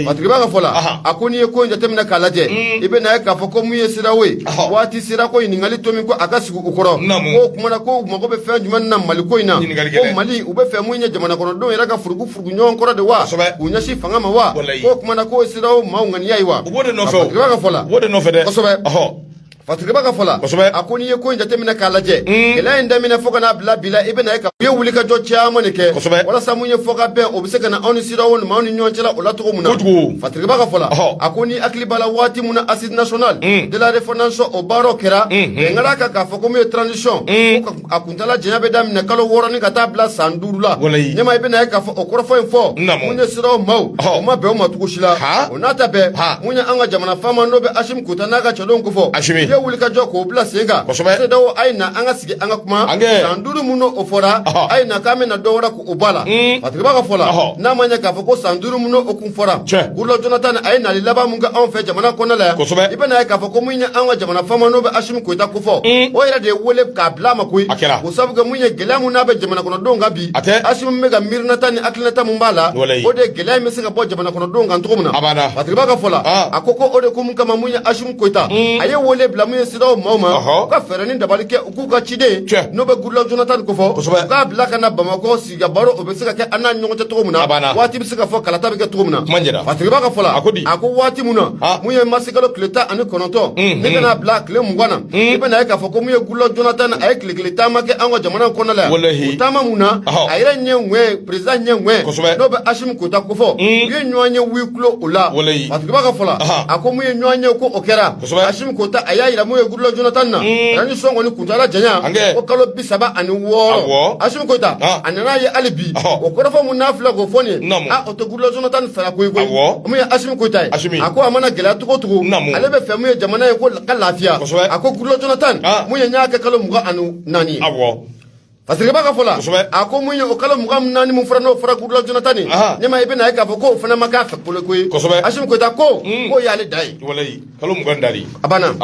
S1: Fatigiba ka fɔ la a ko n'i ye ko in jateminɛ k'a lajɛ i bɛ na ye k'a fɔ ko mun ye CEDEAO ye waati sera ko ɲininkali to min ko a ka sigi u kɔrɔ ko kumana ko u mago bɛ fɛn jumɛn na Mali ko in na ko Mali u bɛ fɛ mun ye jamana kɔnɔdenw yɛrɛ ka furugu ɲɔgɔn kɔrɔ de wa k'u ɲɛsin fanga ma wa ko kumana ko CEDEAO maaw ŋaniya ye wa Fatigiba ka fɔ la kosɛbɛ
S2: fatigaba ka fɔla a ko n'i ye ko in jateminɛ k'a lajɛ gɛlɛya in daminɛ fo ka n'a bila bi la i bɛna ye ka u ye wuli ka jɔ caman de kɛ walasa mun ye fɔ ka bɛn o bɛ se ka na anw ni CEDEAO maaw ni ɲɔgɔn cɛla o la cogo min na fatigaba ka fɔla a ko ni hakili b'a la waati mun na assise nationale de la refondation o baaraw kɛra bɛngal'a kan k'a fɔ ko mun ye transition ko a kuntala janya bɛ daminɛ kalo 6 ni ka taa bila san 5 la ɲɛma i bɛna ye k'a fɔ o kɔrɔfɔ in fɔ mun ye CEDEAO maaw o ma bɛn o ma cogo si la o n'a ta bɛɛ mun ye an ka jamana faama n'o bɛ Assimi Goïta n'a ka cɛdenw ko fɔ i ye wuli ka jɔ k'o bila sen kan CEDEAO a ye na an ka sigi an ka kuma san 5 mun n'o fɔra a ye na k'an bɛna dɔ wɛrɛ k'o b'a la fatigaba ka fɔ la n'a ma ɲɛ k'a fɔ ko san 5 mun n'o kun fɔra Goodluck Jonathan a ye nali laban mun kɛ anw fɛ jamana kɔnɔ la yan i bɛna ye k'a fɔ ko mun ye an ka jamana faama n'o bɛ Assimi Goïta ko fɔ o yɛrɛ de ye wele k'a bila a ma koyi o sabu kɛ mun ye gɛlɛya mun n'a bɛ jamana kɔnɔdenw kan bi Assimi bɛ ka miirinata ni hakilinata mun b'a la o de ye gɛlɛya in bɛ se ka bɔ jamana kɔnɔdenw kan cogo min na fatigaba ka fɔ la a ko o de ko mun kama mun ye Assimi Goïta a ye wele bila mun ye CEDEAO maaw ma u ka fɛɛrɛ ni dabali kɛ u k'u ka ciden n'o bɛ Goodluck Jonathan ko fɔ u k'a bila ka na Bamakɔ sigi ka baro o bɛ se ka kɛ an n'a ɲɔgɔn cɛ cogo min na waati bɛ se ka fɔ kalata bɛ kɛ cogo min na fatigaba ka fɔ la a ko waati mun na mun ye mars kalo tile 19 ne bɛna bila tile 20 na i bɛna ye k'a fɔ ko mun ye Goodluck Jonathan a ye tile taama kɛ an ka jamana kɔnɔ la yan o taama mun na a yɛrɛ ɲɛ ŋɛn président ɲɛ ŋɛn n'o bɛ Assimi Goïta ko fɔ u ye ɲɔgɔn ye wuli kulo o la fatigaba ka fɔ la a ko mun ye ɲɔgɔn ye ko o kɛra Assimi Goïta a y'a yira mun ye Goodluck Jonathan na ni sɔn kɔni kuntala janya ko kalo 36 Assimi Goïta a nana ye hali bi o kɔrɔfɔ mun n'a filɛ k'o fɔ nin ye o tɛ Goodluck Jonathan fɛla koyi mun ye Assimi Goïta ye a ko a mana gɛlɛya cogo cogo ale bɛ fɛ mun ye jamana ye ko ka lafiya a ko Goodluck Jonathan mun ye ɲ'a kɛ kalo 24 ye fatigaba ka fɔ la a ko mun ye o kalo 24 mun fɔra n'o fɔra Goodluck Jonathan ye ne ma i bɛna ye k'a fɔ ko o fana ma k'a fɛ kolo koyi Assimi Goïta ko y'ale da ye
S3: kalo 20 dari
S2: a banna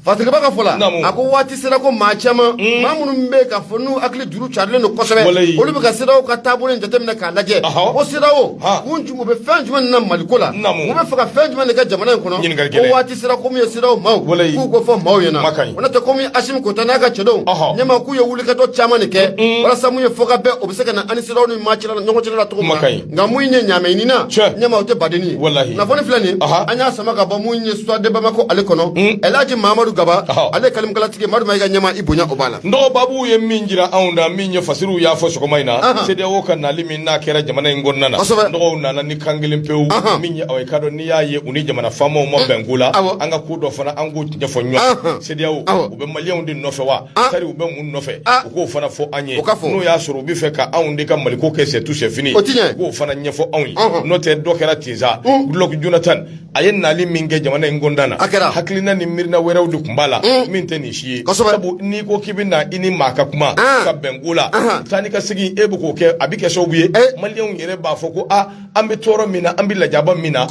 S2: fatigaba ka fɔ la a ko waati sera ko maa caman maa minnu bɛ k'a fɔ n'u hakili juru carilen don kosɛbɛ olu bɛ ka CEDEAO ka taabolo in jateminɛ k'a lajɛ ko CEDEAO u bɛ fɛn jumɛn na Maliko la u bɛ fɛ ka fɛn jumɛn de kɛ jamana in kɔnɔ ko waati sera ko min ye CEDEAO maaw k'u ko fɔ maaw ɲɛna o n'o tɛ ko min Assimi Goïta n'a ka cɛdenw ɲɛma k'u ye wulikajɔ caman de kɛ walasa mun ye fɔ ka bɛn o bɛ se ka na ani CEDEAO ni maa cɛla ɲɔgɔn cɛla la cogo min na nka mun ye ɲaamɛ ɲini na ɲɛma o tɛ badenni ye nafolo filɛ nin an y'a sama ka bɔ mun ye Soir de Bamako ale kɔnɔ El Hadji Mahamadou Gaba ale kalimkalatigi Madu Mayiga ɲɛma i bonya o b'a la
S3: nɔgɔ babu ye min jira anw da min ye fasiriw y'a fɔ sɔgɔma in na CEDEAO ka nali min n'a kɛra jamana in kɔnɔna na nɔgɔw nana ni kan kelen pewu min ye aw ye ka dɔn n'i y'a ye u ni jamana faamaw ma bɛn ko la an ka ko dɔ fana an k'o ɲɛfɔ ɲɔgɔn CEDEAO u bɛ maliyɛnw de nɔfɛ wa sari u bɛ mun nɔfɛ u k'o fana fɔ an ye n'o y'a sɔrɔ u bɛ fɛ ka anw de ka Maliko kɛ c'est tout c'est fini u k'o fana ɲɛfɔ anw ye n'o tɛ dɔ kɛra ten sa Goodluck Jonathan a ye nali min kɛ jamana in kɔnɔna na hakilina ni miirina wɛrɛw de tun b'a la min tɛ nin si ye sabu n'i ko k'i bɛ na i ni maa ka kuma ka bɛn ko la taa ni ka segin e bɛ k'o kɛ a bɛ kɛ sababu ye maliyɛnw yɛrɛ b'a fɔ ko an bɛ tɔɔrɔ min na an bɛ lajaba min na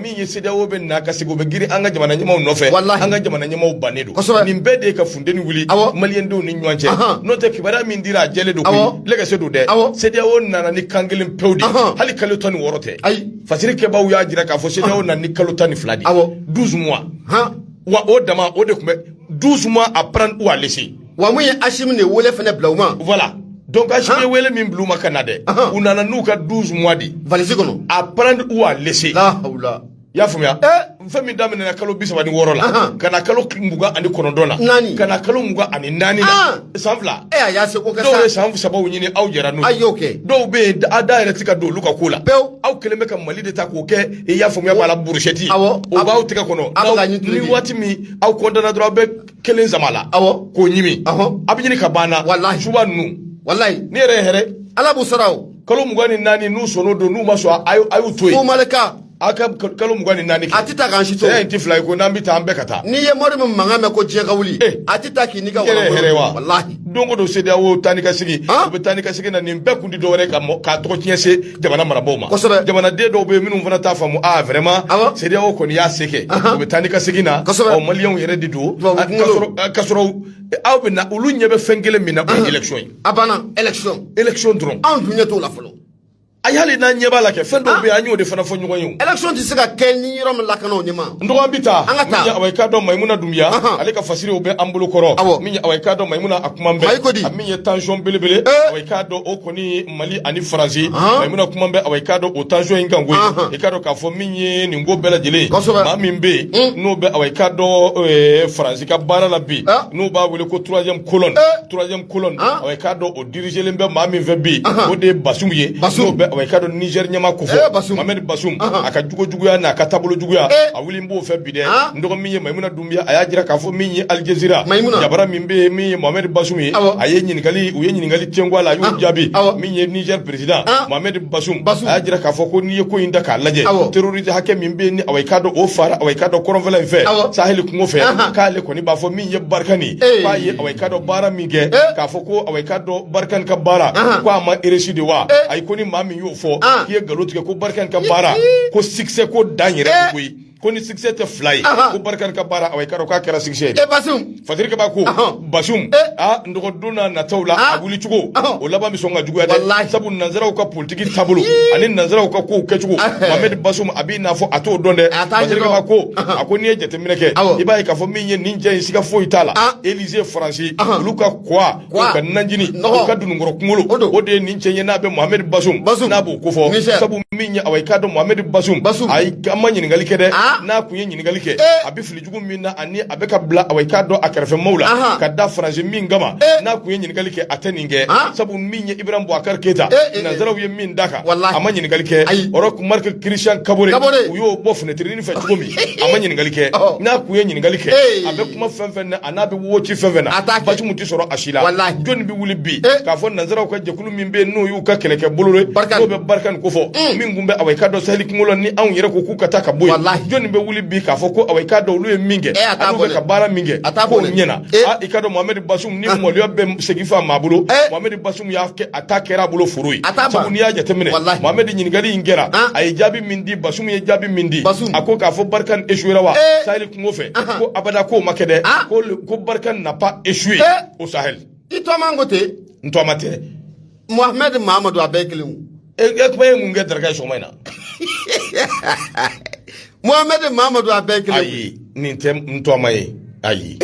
S3: min ye CEDEAO bɛ na ka segin o bɛ girin an ka jamana ɲɛmaaw nɔfɛ an ka jamana ɲɛmaaw bannen don nin bɛɛ de ye ka funteni wuli maliyɛndenw ni ɲɔgɔn cɛ n'o tɛ kibaruya min dira a jɛlen don koyi lɛgɛse don dɛ CEDEAO nana ni kan kelen pewu de hali kalo 16 tɛ fasirikɛbaaw y'a jira k'a fɔ CEDEAO nana ni kalo 12 de 12 mois wa o dama o de tun bɛ 12 mois à prendre ou à laisser
S2: wa mun ye Assimi de wele fana bila u ma
S3: voilà donc Assimi ye wele min bila u ma ka na dɛ u nana n'u ka 12 mois de
S2: valise kɔnɔ
S3: à prendre ou à laisser
S2: la hawla
S3: i y'a faamuya fɛn min daminɛna kalo 36 la ka na kalo 29 la ka na kalo 24 la san fila
S2: a y'a se ko kɛ
S3: dɔw ye san 3 ɲini aw jɛra n'o
S2: a y'o kɛ
S3: dɔw bɛ yen a da yɛrɛ tɛ ka don olu ka ko la aw kelen bɛ ka Mali de ta k'o kɛ i y'a faamuya b'a la burushɛti o b'aw tɛgɛ kɔnɔ ni waati min aw kɔntana dɔrɔn aw bɛ kelen zama la k'o ɲimi a bɛ ɲini ka banna suba ninnu
S2: walayi
S3: ne yɛrɛ ye hɛrɛ
S2: Ala b'u sara o
S3: kalo 24 n'u sɔnn'o don n'u ma sɔn a y'u to yen
S2: fo Malika
S3: a ka kalo 24
S2: a tɛ taa k'an si to
S3: saya in tɛ fila ye ko n'an bɛ taa an bɛɛ ka taa
S2: n'i ye mɔri min mankan mɛn ko diɲɛ ka wuli a tɛ taa k'i n'i ka
S3: hɛrɛ wa
S2: walahi
S3: don o don CEDEAO taa ni ka segin u bɛ taa ni ka segin na nin bɛɛ kun tɛ dɔwɛrɛ k'a tɔgɔ tiɲɛ se jamana marabaaw ma jamanaden dɔw bɛ yen minnu fana t'a faamu vraiment CEDEAO kɔni y'a se kɛ u bɛ taa ni ka segin na maliyɛnw yɛrɛ de don ka sɔrɔ aw bɛ na olu ɲɛ bɛ fɛn kelen min na o ye élection ye
S2: a banna élection
S3: dɔrɔn
S2: anw dun ɲɛ t'o la fɔlɔ
S3: ayali na nyeba la ke fendo be anyo de fana fo nyugo yu
S2: election ti sika kel ni rom la kana onyima
S3: ndo ambita minya aweka do maimuna dumia aleka fasiri obe ambulo koro minya aweka do maimuna akumambe minya tension belebele aweka do okoni mali ani franzi maimuna kumambe aweka do o tension ingangwe ekado ka fo minye ni ngo bela jele ma mimbe no be aweka do franzi ka bara la bi no ba wele ko troisième colonne aweka do o diriger lembe ma mi vebi o de basumye no be aweka do Niger nyama ko fo Mohamed Bassoum aka jugo ya na aka tabolo jugo ya awili mbo fe bide ndogo minye maimuna dumbiya ayajira ka fo minye Al Jazeera jabara mimbe minye Mohamed Bassoum aye nyingali uye nyingali tengwa la yu jabi minye Niger president Mohamed Bassoum ayajira ka fo ko niye ko inda ka laje terroriste hake mimbe ni aweka do o fara aweka do koronvela fe sahel ko fe ka le ko ni ba fo minye barkani ba ye aweka do bara mige ka fo ko aweka do barkan ka bara ko ama ireshide wa ay ko ni mami yo fo kiye galotu ko barkan ka bara ko succès ko danyere ko ko ni succès te fly ko barkan ka bara away karo ka kera succès
S2: Bassoum
S3: fatir ka ba ko Bassoum ndogo duna na tawla abuli chugo o laba mi songa jugo ya sabu nanzara ko politique tabulu ani nanzara ko ke chugo Mohamed Bassoum abi na fo ato donde fatir ka ba ko akoni jete mineke ibai ka fo minye ninja sika fo itala Élysée français luka kwa ka nanjini ka dunu ngoro kumulu o de ninche yena be Mohamed Bassoum na bu ko fo sabu minye away kado Mohamed Bassoum ay gamanyi ngali kede na kunye nyinigali ke abi fili jugu minna ani abeka bla aweka do akarfe maula kadda franje min gama na kunye nyinigali ke ateninge sabu minye Ibrahim Boubacar Keita na zaraw ye min daka ama nyinigali ke orok marke Christian Kabore uyo bof ne trini fe jugu mi ama nyinigali ke na kunye nyinigali ke abe kuma fenfen anabe wochi fenfena bachu muti soro ashila joni bi wuli bi ka fo na zaraw ko jekulu min be no yu ka keleke bolore do be barkan ko fo min gumbe aweka do sahli kingolo ni an yere ko ku kata ka boy joni be wuli bi ka fo ko aweka do lu minge anu be ka bara minge ko nyena ikado Mohamed Bassoum ni mo liyo be segifa mabulo Mohamed Bassoum ya ke atakera bulo furui sabu ni ya jatemene Mohamed nyingali ingera ay jabi mindi Bassoum ye jabi mindi ako ka fo barkan échouera wa sahel ko ngofe ko abada ko makede ko barkan n'a pas échoué au Sahel
S2: ito mangote
S3: nto mate
S2: Mohamed Mamadou abekele
S3: ko e munge darga so mayna
S2: Mohamed Mamadou abekele
S3: ayi nintem nto maye ayi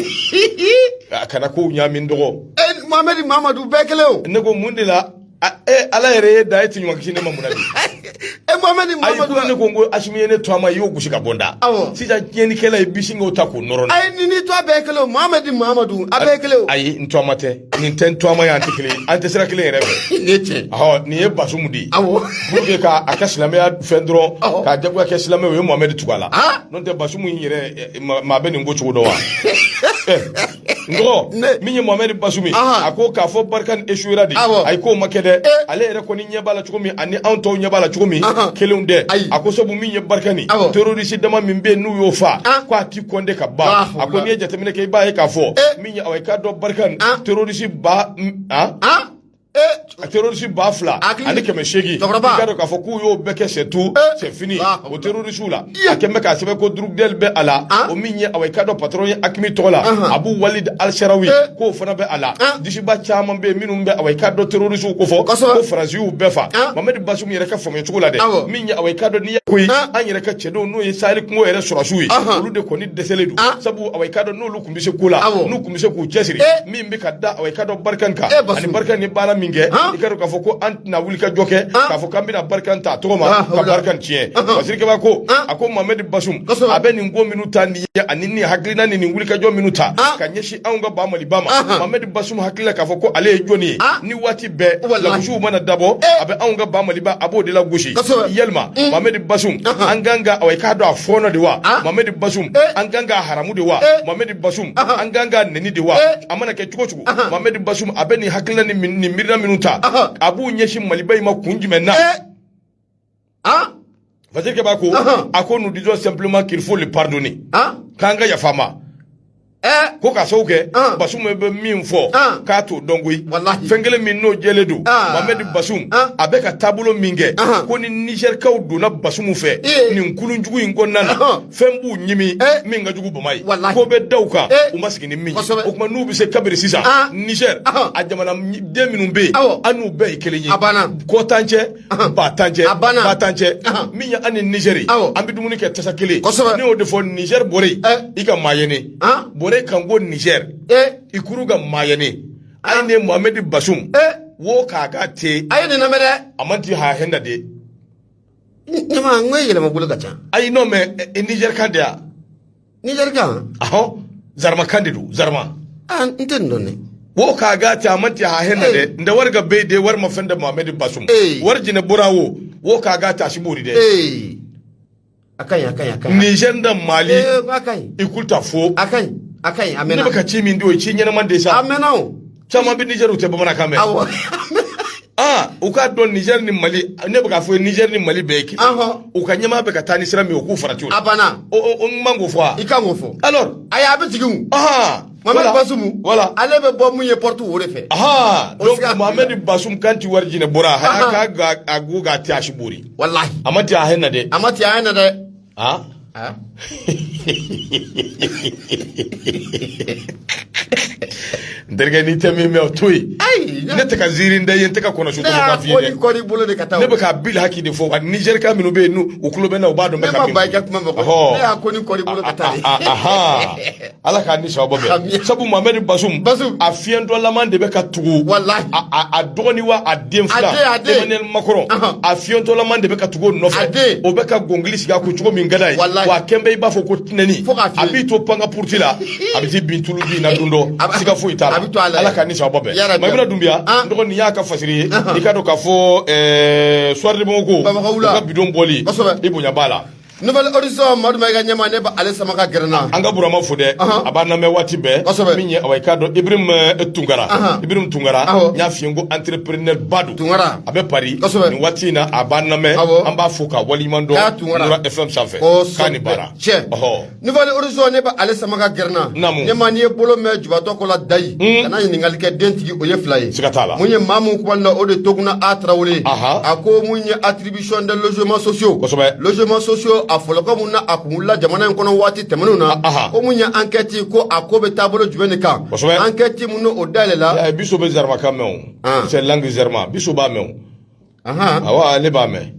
S3: kana ko nyami ndogo
S2: Mohamed Mamadou bekele o
S3: nego mundila ala yere da yati nyuma kishine mamuna bi
S2: Mohamed Mamadou
S3: ay ko ne ko ashimi ne to ma yo gushika bonda sija nyeni kela ibishinga utako noron
S2: ay ni to bekele Mohamed Mamadou abekele
S3: ay nto mate ni ten to ma ya antikele ante sira kele rebe
S2: nete
S3: ni e Bassoum di buke ka akaslame ya fendro ka jagwa ka islame we Mohamed Tugala non te Bassoum yere ma be ni ngochu do wa ndo minye Mohamed Bassoum ako ka fo barkan échouera di ay ko makede ale ere ko ni nyebala chukumi ani anto nyebala chukumi kelunde ako so bu minye barkani terroriste dama mimbe nu yo fa ko ati konde ka ba ako ni jatemine ke ba e ka fo minye aweka do barkan terroriste ba terroriste bafla ani keme shegi kado ka fo ku yo beke c'est tout c'est fini o terroriste la akeme ka sebe ko drugdel be ala o minye aweka do patron akimi tola Abu Walid Al-Sharawi ko fana be ala dishi ba chama be minum be aweka do terroriste ko fo ko franzi u befa Mohamed Bassoum yere ka fo me chugula de minye aweka do ni ko an yere ka chedo no ye sali ko yere surasui olu de ko ni deseledu sabu aweka do no lu kumbise kula nu kumbise ku chesiri mimbe kadda aweka do barkanka ani barkan ni bala minge ikaro ka fo ko antina wuli ka joke ka fo kambina barkan ta toma ka barkan tie wasiri ke ba ko ako Mohamed Bassoum abe ni ngo minuta ni anini haklina ni wuli ka jo minuta ka nyeshi anga ba mali bama Mohamed Bassoum haklila ka fo ko ale joni ni wati be la kushu mana dabo abe anga ba mali ba abo de la gushi yelma Mohamed Bassoum anganga awai ka do afono de wa Mohamed Bassoum anganga haramu de wa Mohamed Bassoum anganga neni de wa amana ke chuko Mohamed Bassoum abe ni haklina ni mirna minuta abu nyeshi malibai ma kunjimena va dire que bako ako nous disons simplement qu'il faut le pardonner kanga ya fama ko ka sababu kɛ Basum bɛ min fɔ k'a t'o dɔn koyi fɛn kelen min n'o jɛlen don Mohamed Basum a bɛ ka taabolo min kɛ ko ni Nigerikaw donna Basum fɛ nin kulunjugu in kɔnɔna na fɛn b'u ɲimi min ka jugu Bama ye ko bɛ da u kan u ma sigi ni min ye o tuma n'u bɛ se kabiri sisan Niger a jamanaden minnu bɛ yen an n'u bɛɛ ye kelen ye kɔtan cɛ batan cɛ batan cɛ min ye an ni Niger an bɛ dumuni kɛ tasa kelen ne y'o de fɔ Niger bɔre i ka maa ye ne bɔre kan ko Niger ikuru ka maa ye ne a ye ne Mohamed Basum wo k'a ka te
S2: a ye nin lamɛn dɛ
S3: a man ti ha henda de
S2: ne ma n ko yɛlɛma bolo ka ca
S3: ayi non mais Niger kan de ya
S2: Niger kan
S3: ahɔ Zarma kan de do Zarma
S2: n tɛ nin dɔn dɛ
S3: wo k'a ka te a man ti ha henda de nda wari ka be de wari ma fɛn da Mohamed Basum wari jine bora wo k'a ka te a sibori de
S2: a ka ɲi
S3: Niger da Mali
S2: a ka ɲi
S3: ikulta fo
S2: a ka ɲi a mɛnna
S3: ne bɛ ka ci min di o ye ci ɲɛnama de sa
S2: a mɛnna o
S3: caman bɛ Niger u tɛ bamanankan mɛn
S2: awɔ
S3: u k'a dɔn Niger ni Mali ne bɛ k'a fɔ Niger ni Mali bɛɛ ye kelen u ka ɲɛmaa bɛ ka taa ni sira min ye u k'u farati o la
S2: a banna
S3: o man k'o fɔ wa
S2: i kan k'o fɔ
S3: alors
S2: ayi a bɛ jigin o Mohamed Basum ale bɛ bɔ mun ye porte o de fɛ
S3: donc Mohamed Basum kan ti wari jinɛ bɔra a ka a go k'a ti a si bori
S2: wallahi
S3: a ma ti a hɛn na dɛ
S2: a ma ti a hɛn na dɛ
S3: n terikɛ n'i tɛ min mɛn o to yen ne tɛ ka ziiri n da ye n tɛ ka kɔnɔsu tɔgɔ ka f'i ye dɛ ne bɛ ka bil haki de fɔ Nigerika minnu bɛ yen n'u u tulo bɛ na u b'a dɔn bɛ ka min fɔ
S2: ne y'a ko ni kɔri bolo ka taa
S3: ala k'a ni sababa bɛn sabu Mohamed Basum a fiɲɛtɔlaman de bɛ ka tugu a dɔgɔnin wa a den fila Emmanuel Macron a fiɲɛtɔlaman de bɛ ka tugu o nɔfɛ o bɛ ka gɔngili sigi a kun cogo min ka d'a ye wa a kɛn bɛ i b'a fɔ ko tinɛni a b'i to panga purti la a bɛ t'i bin tulu bin na don dɔ siga foyi t'a la ala k'a ni sababa bɛn Maimuna Dunbiya n dɔgɔ nin y'a ka fasiri ye i ka dɔn k'a fɔ soir de Bamako u ka bidon bɔli i bonya b'a la
S2: Nouvelle Horizon Madu Maïga ɲɛma ne ba ale sama ka gɛrɛna
S3: an ka Burama fo dɛ a b'a lamɛn waati bɛɛ min ye awɔ i k'a dɔn Ibrahim Tunkara n y'a f'i ye ko entrepreneur ba don Tunkara a bɛ Paris nin waati in na a b'a lamɛn an b'a fo ka waliɲuman dɔn Nura FM sanfɛ k'a ni baara
S2: Nouvelle Horizon ne ba ale sama ka gɛrɛna ɲɛma n'i ye bolo mɛn jubatɔ ko la dayi kana ɲininkali kɛ den tigi o ye fila ye
S3: siga t'a la
S2: mun ye maa mun kubalila o de Toguna A Traoré a ko mun ye attribution des logements sociaux logements sociaux a fɔlɔ ko mun na a kun wulila jamana in kɔnɔ waati tɛmɛnenw na ko mun ye enquête ko a ko bɛ taabolo jumɛn de kan enquête mun n'o dayɛlɛla
S3: Biso bɛ Zarma kan mɛn o c'est langue Zarma Biso b'a mɛn o awɔ ale b'a mɛn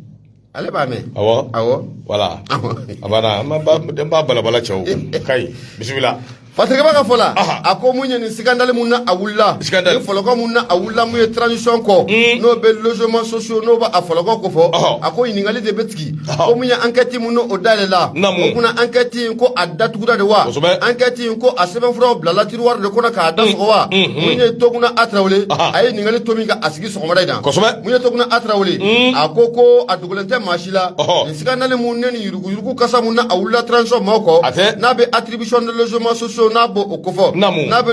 S3: awɔ voilà a banna n b'a balabala cɛw kayi bisimila
S2: Fatirikɛba ka fɔ la a ko mun ye nin scandale mun na a wulila ni fɔlɔkɔ mun na a wulila mun ye transition kɔ n'o bɛ logement sociaux n'o b'a fɔlɔkɔ ko fɔ a ko ɲininkali de bɛ tigɛ ko mun ye enquête mun n'o dayɛlɛla o kunna enquête in ko a datugura de wa enquête in ko a sɛbɛnfuraw bilala tiroir de kɔnɔ k'a da sɔgɔ wa mun ye Toguna A Traoré a ye ɲininkali to min ka a sigi sɔgɔmada in na mun ye Toguna A Traoré a ko a dogolen tɛ maa si la nin scandale mun ne ni yuruguyurugu kasa mun na a wulila transition maaw kɔ n'a bɛ attribution de logement sociaux n'a bɔ o kofɔ n'a bɛ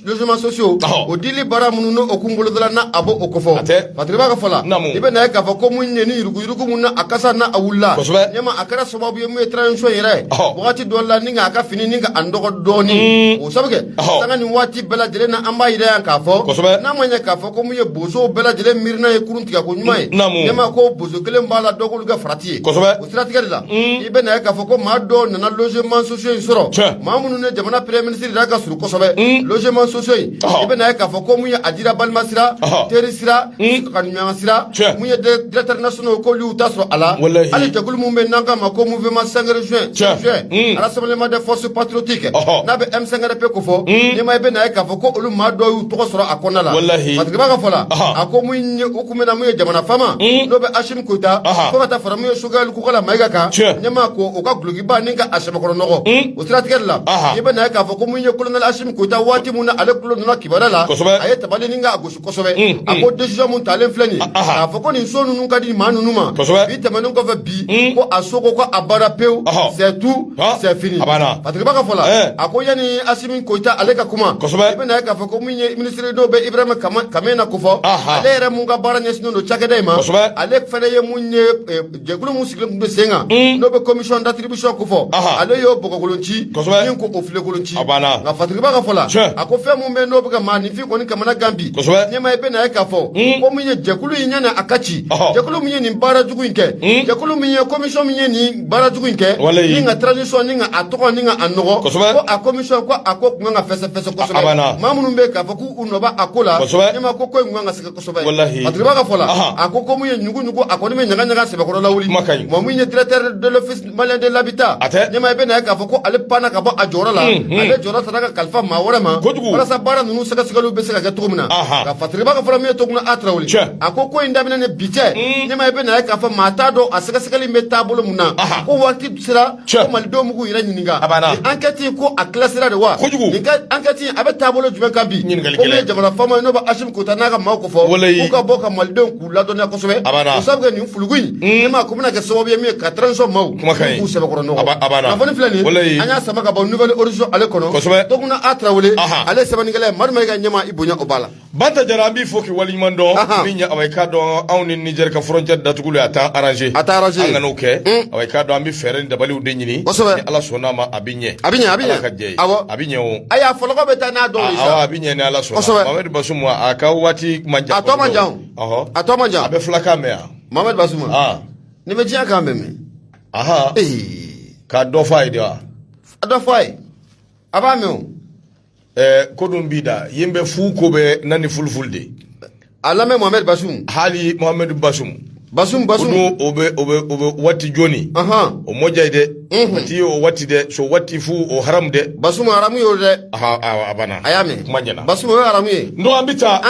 S2: logements sociaux o dili baara minnu n'o kun bolodala n'a a bɔ o kofɔ Fatirikɛba ka fɔ la i bɛ na ye k'a fɔ ko mun ye ni yuruguyurugu mun na a kasa n'a a wulila ɲɛma a kɛra sababu ye mun ye transition yɛrɛ wagati dɔ la ni k'a ka fini ni ka a nɔgɔ dɔɔni o sabu kɛ sanga nin waati bɛɛ lajɛlen na an b'a yira yan k'a fɔ n'a ma ɲɛ k'a fɔ ko mun ye bozow bɛɛ lajɛlen miirina ye kurun tigɛ ko ɲuman ye ɲɛma ko bozo kelen b'a la dɔ k'olu kɛ farati ye o siratigɛ de la i bɛ na ye k'a fɔ ko maa dɔw nana logements sociaux in sɔrɔ maa minnu ne jamana ministre da ka suru kosɛbɛ logement sociaux in i bɛ na ye k'a fɔ ko mun ye a dira balima sira teri sira kanuɲɔgɔn sira mun ye directeur national k'olu y'u ta sɔrɔ a la hali jɛkulu mun bɛ n'an k'a ma ko mouvement 5 juin rassemblement des forces patriotiques n'a bɛ M5RP ko fɔ ɲɛma i bɛ na ye k'a fɔ ko olu maa dɔw y'u tɔgɔ sɔrɔ a kɔnɔna la Fatirikɛba ka fɔ la a ko mun ye u kun bɛ na mun ye jamana faama n'o bɛ Assimi Goïta fo ka taa fara mun ye Sogɛl Kokala Mayiga kan ɲɛma ko o ka gulokiba ni ka a sɛbɛkɔrɔnɔgɔ o siratigɛ de la i bɛ na ye k'a fɔ ko mun ye colonel Assimi Goïta waati mun na ale kulo nana kibaruya la a ye tabali ni k'a gosi kosɛbɛ a ko décision mun talen filɛ nin ye k'a fɔ ko nin so ninnu ka di maa ninnu ma bi tɛmɛnen kɔfɛ bi ko a so ko a banna pewu c'est tout c'est fini Fatirikɛba ka fɔ la a ko yanni Assimi Goïta ale ka kuma i bɛ na ye k'a fɔ ko mun ye ministre dɔw bɛ Ibrahima Kamena ko fɔ ale yɛrɛ mun ka baara ɲɛsinnen don cakɛda in ma ale fɛnɛ ye mun ye jɛkulu mun sigilen tun bɛ sen kan n'o bɛ commission d'attribution ko fɔ ale y'o bɔgɔkolon ci min ko o filekolon ci
S3: abana
S2: nga fatriba ka fola ako fe mun be no buga mani fi ko ni kamana gambi ne ma be na ka fo ko mun ye jekulu yi nyana akachi jekulu mun ye ni bara jugu inke jekulu mun ye commission mun ye ni bara jugu inke ni nga tradition ni nga atoko ni nga anogo ko a commission ko ako nga fese ko so ma mun be ka fo ku unoba akola ne ma ko nga sika ko so ba fatriba ka fola ako ko mun ye nyugu ako ni me nyanga sebe ko lawuli mo mun ye directeur de l'office malien de l'habitat ne ma be na ka fo ko ale pana ka bo ajora la ale jora sadaka kalfa ma wala ma wala sa bara nunu saka sika lu be sika to muna ka fatriba ka fola me to muna atrawuli ako ko indamina ne bite ne ma be na ka fo mata do asaka sika li meta bolo muna ko wati sira ko mal do mugu ira nyininga enquête ko a classera de wa enquête abe tabolo jume kambi ko me jamana fama no ba ashim ko tanaka ma ko fo ko ka boka mal do ku la do na ko sobe ko sabga ni fulugui ne ma ko muna ka sobo ye me ka transo maw ku sebe ko no abana foni flani anya sama ka ba nouvelle origine ale kono to kuna atrawule ale sebe ngale marma ga nyama ibunya obala
S3: banta jarambi foki wali mando minya away ka do awni Niger ka frontière datugulu ata arranger ngano ke away ka do ambi fere ndabali udenyi ni ala sona ma abinye awo abinye o
S2: aya fologo beta na do isa
S3: awo abinye ni ala sona Mohamed Bassoum aka wati manja
S2: ato manja
S3: abe flaka mea
S2: Mohamed Bassoum ni meji aka mbeme
S3: ka do fay dia
S2: do fay aba me o
S3: kodum bida yimbe fu ko be nani fulfulde
S2: alame Mohamed Bassoum
S3: hali Mohamed Bassoum obe wati joni o mojayde wati o wati de so wati fu o haram de
S2: Bassoum haram yo de
S3: abana
S2: ayame
S3: kumanyana
S2: Bassoum haram ye
S3: ndo ambita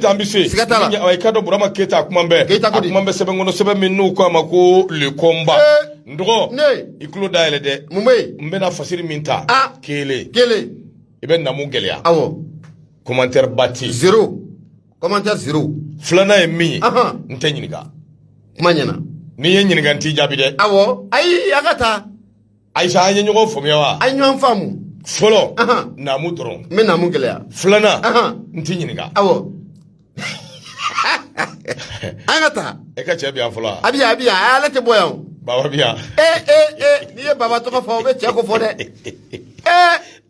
S3: ambise nya ay kado burama keta kumambe sebe ngono sebe minnu ko amako le combat ndo iklo daele de mbena fasiri minta kele iben namu gelia
S2: awo
S3: commentaire bati
S2: commentaire zero
S3: flana e mi ntenyiniga
S2: manyana
S3: ni yenyiniga nti jabi de
S2: awo ai agata
S3: aisha anya nyogo fomewa
S2: anyo famu
S3: folo namu dron
S2: me namu gelia
S3: flana ntinyiniga
S2: awo agata
S3: eka chebi afula
S2: abia ala te boyan
S3: baba bia
S2: ni baba to ko fo be che ko fo de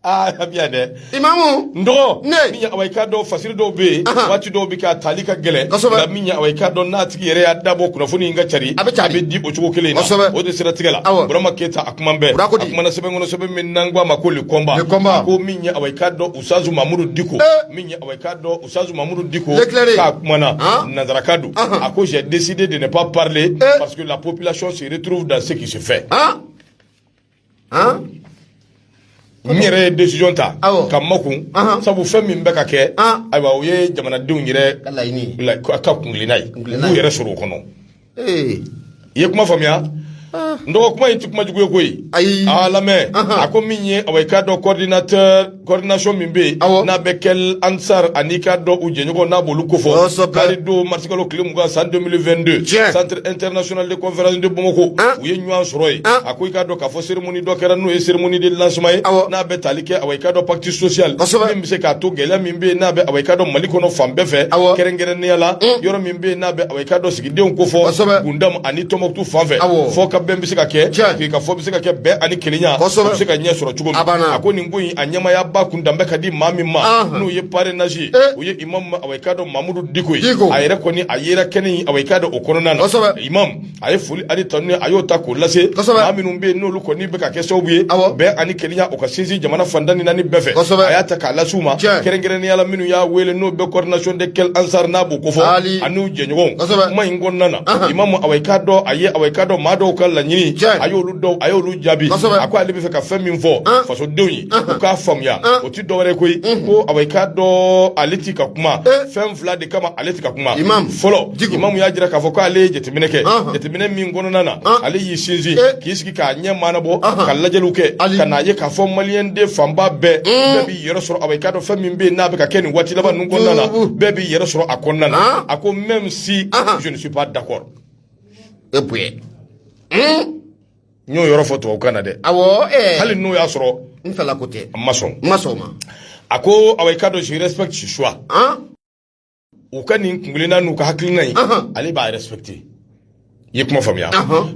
S3: abia de
S2: imamu
S3: ndo minya awai do fasiri do be wati do bi ka talika gele da minya awai do na tigi yere ya dabo kuna funi nga chari abe di o chuko kele na o de sira tigala burama keta akumambe akumana sebe ngono sebe min nangwa makoli komba ko minya awai do usazu mamudu diko minya awai do usazu mamudu diko ka akumana nazara kadu ako j'ai décidé de ne pas parler parce que la population se retrouve dans ce qui se fait nyere décision ta ka makun sabu fɛn min bɛ ka kɛ ayiwa o ye jamanadenw yɛrɛ ka kungilinay b'u yɛrɛ sɔrɔ o kɔnɔ i ye kuma faamuya ndɔgɔ kuma in ti kuma jugu ye koyi a lamɛn a ko min ye awa i k'a dɔn coordination min bɛ yen n'a bɛ kɛ ansar ani k'a dɔn u jɛɲɔgɔn n'a b'olu kofɔ k'ale don marsikalo tile 20 san 2022 centre international de conférence de Bamako u ye ɲɔgɔn sɔrɔ yen a ko i k'a dɔn k'a fɔ cérémonie dɔ kɛra n'o ye cérémonie de lancement ye n'a bɛ tali kɛ awa i k'a dɔn pacte social min bɛ se k'a to gɛlɛya min bɛ yen n'a bɛ awa i k'a dɔn Mali kɔnɔ fan bɛɛ fɛ kɛrɛnkɛrɛnnenya la yɔrɔ min bɛ yen n'a bɛ awa i k'a dɔn sigidenw kofɔ Gundam ani Tɔnbɔkutu fan fɛ fɔ ka bɛn bɛ se ka kɛ k'i ka fɔ bɛ se ka kɛ bɛn ani kelenya bɛ se ka ɲɛ sɔrɔ cogo min a ko nin ko in a ɲɛmaya ba kun danbɛ ka di maa min ma n'o ye parrainage o ye imam awa i k'a dɔn Mamudu Diko ye a yɛrɛ kɔni a yera kɛnɛ in awa i k'a dɔn o kɔnɔna na imam a ye foli ani tanu a y'o ta k'o lase maa minnu bɛ yen n'olu kɔni bɛ ka kɛ sababu ye bɛn ani kelenya o ka sinsin jamana fan tan ni naani bɛɛ fɛ a y'a ta k'a lase u ma kɛrɛnkɛrɛnnenya la minnu y'a wele n'o bɛ coordination de quel ansar n'a b'o kofɔ a n'u jɛɲɔgɔnw kuma in kɔnɔna na imam awa i k'a dɔn a ye awa i k'a dɔn maa dɔw ka laɲini a y'olu jaabi a ko ale bɛ fɛ ka fɛn min fɔ fasodenw ye u k'a faamuya o ti dɔwɛrɛ koyi ko awa i k'a dɔn ale ti ka kuma fɛn fila de kama ale ti ka kuma fɔlɔ imamu y'a jira k'a fɔ ko ale ye jateminɛ kɛ jateminɛ min kɔnɔna na ale y'i sinsin k'i sigi k'a ɲɛ maanabɔ ka lajɛliw kɛ ka n'a ye k'a fɔ maliyɛnden fanba bɛɛ b'i yɛrɛ sɔrɔ awa i k'a dɔn fɛn min bɛ yen n'a bɛ ka kɛ nin waati laban ninnu kɔnɔna na bɛɛ b'i yɛrɛ sɔrɔ a kɔnɔna na a ko même si je ne suis pas d'accord n y'o yɔrɔ fɔ tubabukan na dɛ hali n'o y'a sɔrɔ
S2: n fɛla ko tɛ
S3: n ma sɔn
S2: ma
S3: a ko awa i k'a dɔn je respecte ce choix u ka nin kungilenna n'u ka hakilina in ale b'a respecté ye kuma faamuya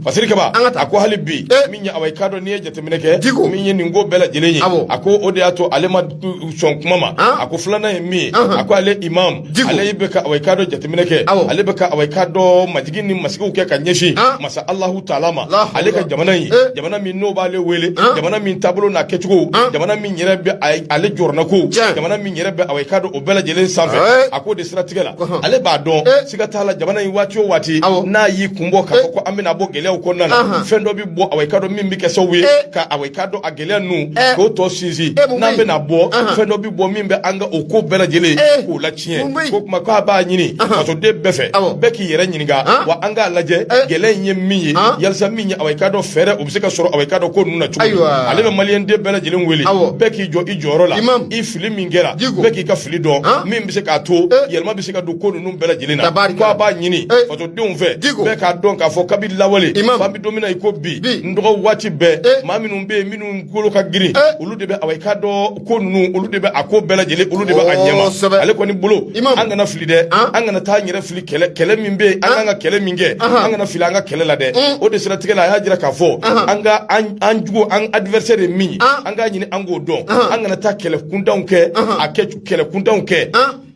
S3: fasiri kaba ako hali bi min ya awai kado ni jateminɛ kɛ min ye nin ko bɛɛ lajɛlen ye ako o de y'a to ale ma sɔn kuma ma ako filanan ye min ye ako ale imam ale bɛ ka awai kado jateminɛ kɛ ale bɛ ka awai kado majigi ni masigiw kɛ ka ɲɛsin masa Allahu taala ma ale ka jamana ye jamana min n'o b'ale wele jamana min taabolo n'a kɛcogo jamana min yɛrɛ bɛ ale jɔrɔna ko jamana min yɛrɛ bɛ awai kado o bɛɛ lajɛlen sanfɛ ako de siratigɛ la ale b'a dɔn siga t'a la jamana in waati o waati n'a y'i kunbɔ k'a fɔ ko an bɛna bɔ gɛlɛyaw kɔnɔna na fɛn dɔ bɛ bɔ awai kado min bɛ kɛ sababu ye ka awai kado a gɛlɛya ninnu k'o tɔ sinsin n'an bɛna bɔ fɛn dɔ bɛ bɔ min bɛ an ka o ko bɛɛ lajɛlen k'o latiɲɛ ko kuma k'a b'a ɲini fasoden bɛɛ fɛ bɛɛ k'i yɛrɛ ɲininka wa an k'a lajɛ gɛlɛya in ye min ye yalisa min ye awai kado fɛɛrɛ o bɛ se ka sɔrɔ awai kado ko ninnu na cogo min ale bɛ maliyɛnden bɛɛ lajɛlen wele bɛɛ k'i jɔ i jɔyɔrɔ la i fili min kɛra bɛɛ k'i ka fili dɔn min bɛ se k'a to yɛlɛma bɛ se ka don ko ninnu bɛɛ lajɛlen na ko a b'a ɲini fasodenw fɛ bɛɛ k'a dɔn k'a fɔ kabi lawale fan bɛ don min na i ko bi n dɔgɔ waati bɛɛ maa minnu bɛ yen minnu kolo ka girin olu de bɛ awai kado ko ninnu olu de bɛ a ko bɛɛ lajɛlen olu de bɛ a ɲɛma ale kɔni bolo an kana fili dɛ an kana taa an yɛrɛ fili kɛlɛ min bɛ yen an kan ka kɛlɛ min kɛ an kana fili an ka kɛlɛ la dɛ o de siratigɛ la a y'a jira k'a fɔ an ka an jugu an adversaire ye min ye an k'a ɲini an k'o dɔn an kana taa kɛlɛ kuntanw kɛ a kɛ kɛlɛ kuntanw kɛ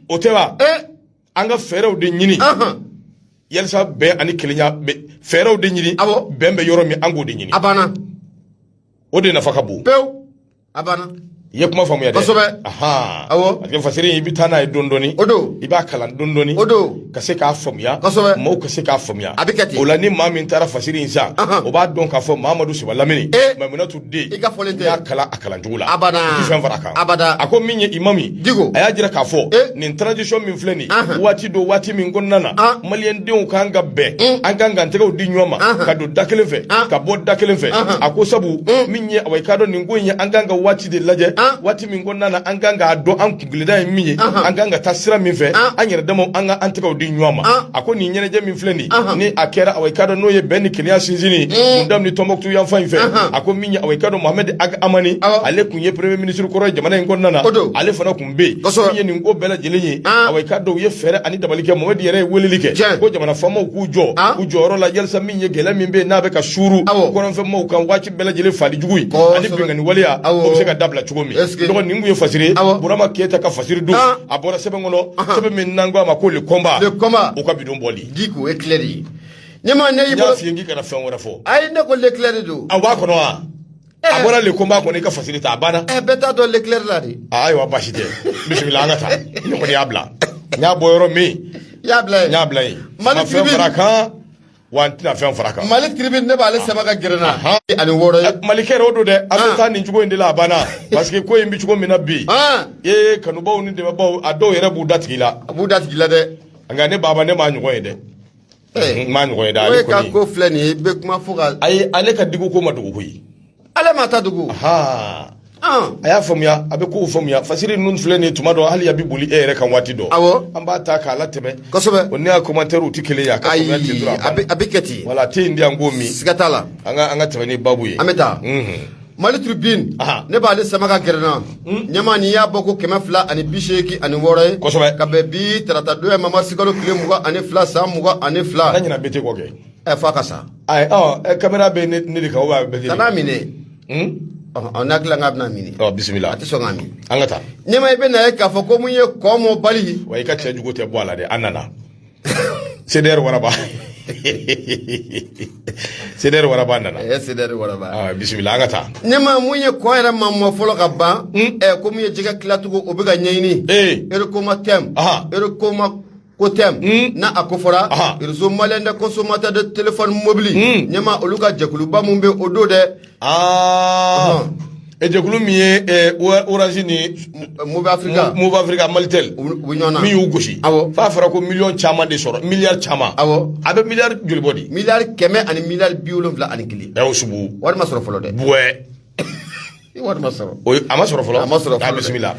S3: o tɛ wa an ka fɛɛrɛw de ɲini yalisa bɛn ani kelenya fɛɛrɛw de ɲini bɛn bɛ yɔrɔ min an k'o de ɲini a banna o de nafa ka bon pewu a banna i ye kuma faamuya dɛ kosɛbɛ awɔ parce que fasiri i bɛ taa n'a ye dɔɔni dɔɔni o don i b'a kalan dɔɔni dɔɔni o don ka se k'a faamuya kosɛbɛ maaw ka se k'a faamuya a bɛ kɛ ten o la ni maa min taara fasiri in san o b'a dɔn k'a fɔ Mahamadu Siba Lamini Maimunatu den i ka fɔlen tɛ i y'a kalan a kalan cogo la abada i tɛ fɛn fara a kan abada a ko min ye imam ye Diko a y'a jira k'a fɔ nin tradition min filɛ nin waati do waati min kɔnɔna na maliyɛndenw kan ka bɛn an kan ka tɛgɛw di ɲɔgɔn ma ka don da kelen fɛ ka bɔ da kelen fɛ a ko sabu min ye awai kado nin ko in ye an kan ka waati de lajɛ waati min kɔnɔna na an kan k'a dɔn an kuntilida ye min ye an kan ka taa sira min fɛ an yɛrɛ damaw an ka an tɛgɛw di ɲɔgɔn ma a ko nin ɲɛnajɛ min filɛ nin ni a kɛra awai kado n'o ye bɛn ni kelenya sinsinni Mundam ni Tɔnbɔkutu yanfan in fɛ a ko min ye awai kado Mohamed Ag Amani ale kun ye premier ministre kɔrɔ ye jamana in kɔnɔna na ale fana kun bɛ yen min ye nin ko bɛɛ lajɛlen ye awai kado u ye fɛɛrɛ ani dabali kɛ Mohamed yɛrɛ ye weleli kɛ ko jamana faamaw k'u jɔ u jɔyɔrɔ la yalisa min ye gɛlɛya min bɛ yen n'a bɛ ka suuru kɔnɔfɛnmaw kan waati bɛɛ lajɛlen fali jugu ye ani bɛnkanni waleya o bɛ se ka dabila cogo min dɔgɔ nin kun ye fasiri Burama Keyita ka fasiri don a bɔra sɛbɛn kɔnɔ sɛbɛn min n'an ko a ma ko le combat o ka bidon bɔli Diko e clair ye ɲɛma ne y'i bolo n k'i kana fɛn wɛrɛ fɔ ayi ne ko le clair de don a b'a kɔnɔ wa a bɔra le combat kɔnɔ i ka fasiri ta a banna bɛɛ t'a dɔn le clair la de ayiwa baasi tɛ bisimila an ka taa ne kɔni y'a bila n y'a bɔ yɔrɔ min n y'a bila yen Mali fɛn fara kan wa n tɛna fɛn fara kan Mali tribune ne b'ale sɛbɛn ka gɛrɛ na ani wɔɔrɔ ye Malikɛ o don dɛ an bɛ taa nin cogo in de la a banna parce que ko in bɛ cogo min na bi kanubaw ni dɛmɛbaw a dɔw yɛrɛ b'u da tigi la a b'u da tigi la dɛ nka ne baba ne m'a ɲɔgɔn ye dɛ n m'a ɲɔgɔn ye dɛ ale kɔni o ka ko filɛ nin ye i bɛ kuma fo ka ayi ale ka digu ko ma dogo koyi ale ma ta dogo a y'a faamuya a bɛ kow faamuya fasiri ninnu filɛ nin ye tuma dɔ hali a bɛ boli e yɛrɛ kan waati dɔ an b'a ta k'a latɛmɛ kosɛbɛ o ne y'a commentaire tɛ kelen ye a ka faamuya ten dɔrɔn a bɛ kɛ ten wala te yen di yan ko min siga t'a la an ka tɛmɛ ni babu ye an bɛ taa Mali tribune ne b'ale sama ka gɛrɛ na ɲɛma nin y'a bɔ ko 280 ani wɔɔrɔ ye kosɛbɛ ka bɛn bi tarata don ye Mamadu Sikalo tile 22 san 22 n'a ɲɛna bete kɔ kɛ f'a ka sa ayi caméra bɛ ne de kan o b'a bɛɛ kana minɛ n'a tila k'a bɛna minɛ bisimila a tɛ sɔn k'a minɛ an ka taa ɲɛma i bɛ na ye k'a fɔ ko mun ye kɔ mɔ bali wa i ka cɛ jugu tɛ bɔ a la dɛ an nana CDR waraba CDR waraba nana CDR waraba bisimila an ka taa ɲɛma mun ye kɔ yɛrɛ ma mɔ fɔlɔ ka ban ko mun ye jɛgɛ tilatugu o bɛ ka ɲɛɲini erekoma thème erekoma ko thème na a ko fɔra réseau malien de consommateur de téléphone mobile ɲɛma olu ka jɛkuluba mun bɛ o don dɛ jɛkulu min ye Orange ni Move Africa Malitel min y'u gosi f'a fɔra ko miliyɔn caman de sɔrɔ miliyari caman a bɛ miliyari joli bɔ di miliyari 100 ani miliyari 71 sugu wari ma sɔrɔ fɔlɔ dɛ wari ma sɔrɔ a ma sɔrɔ fɔlɔ a bisimila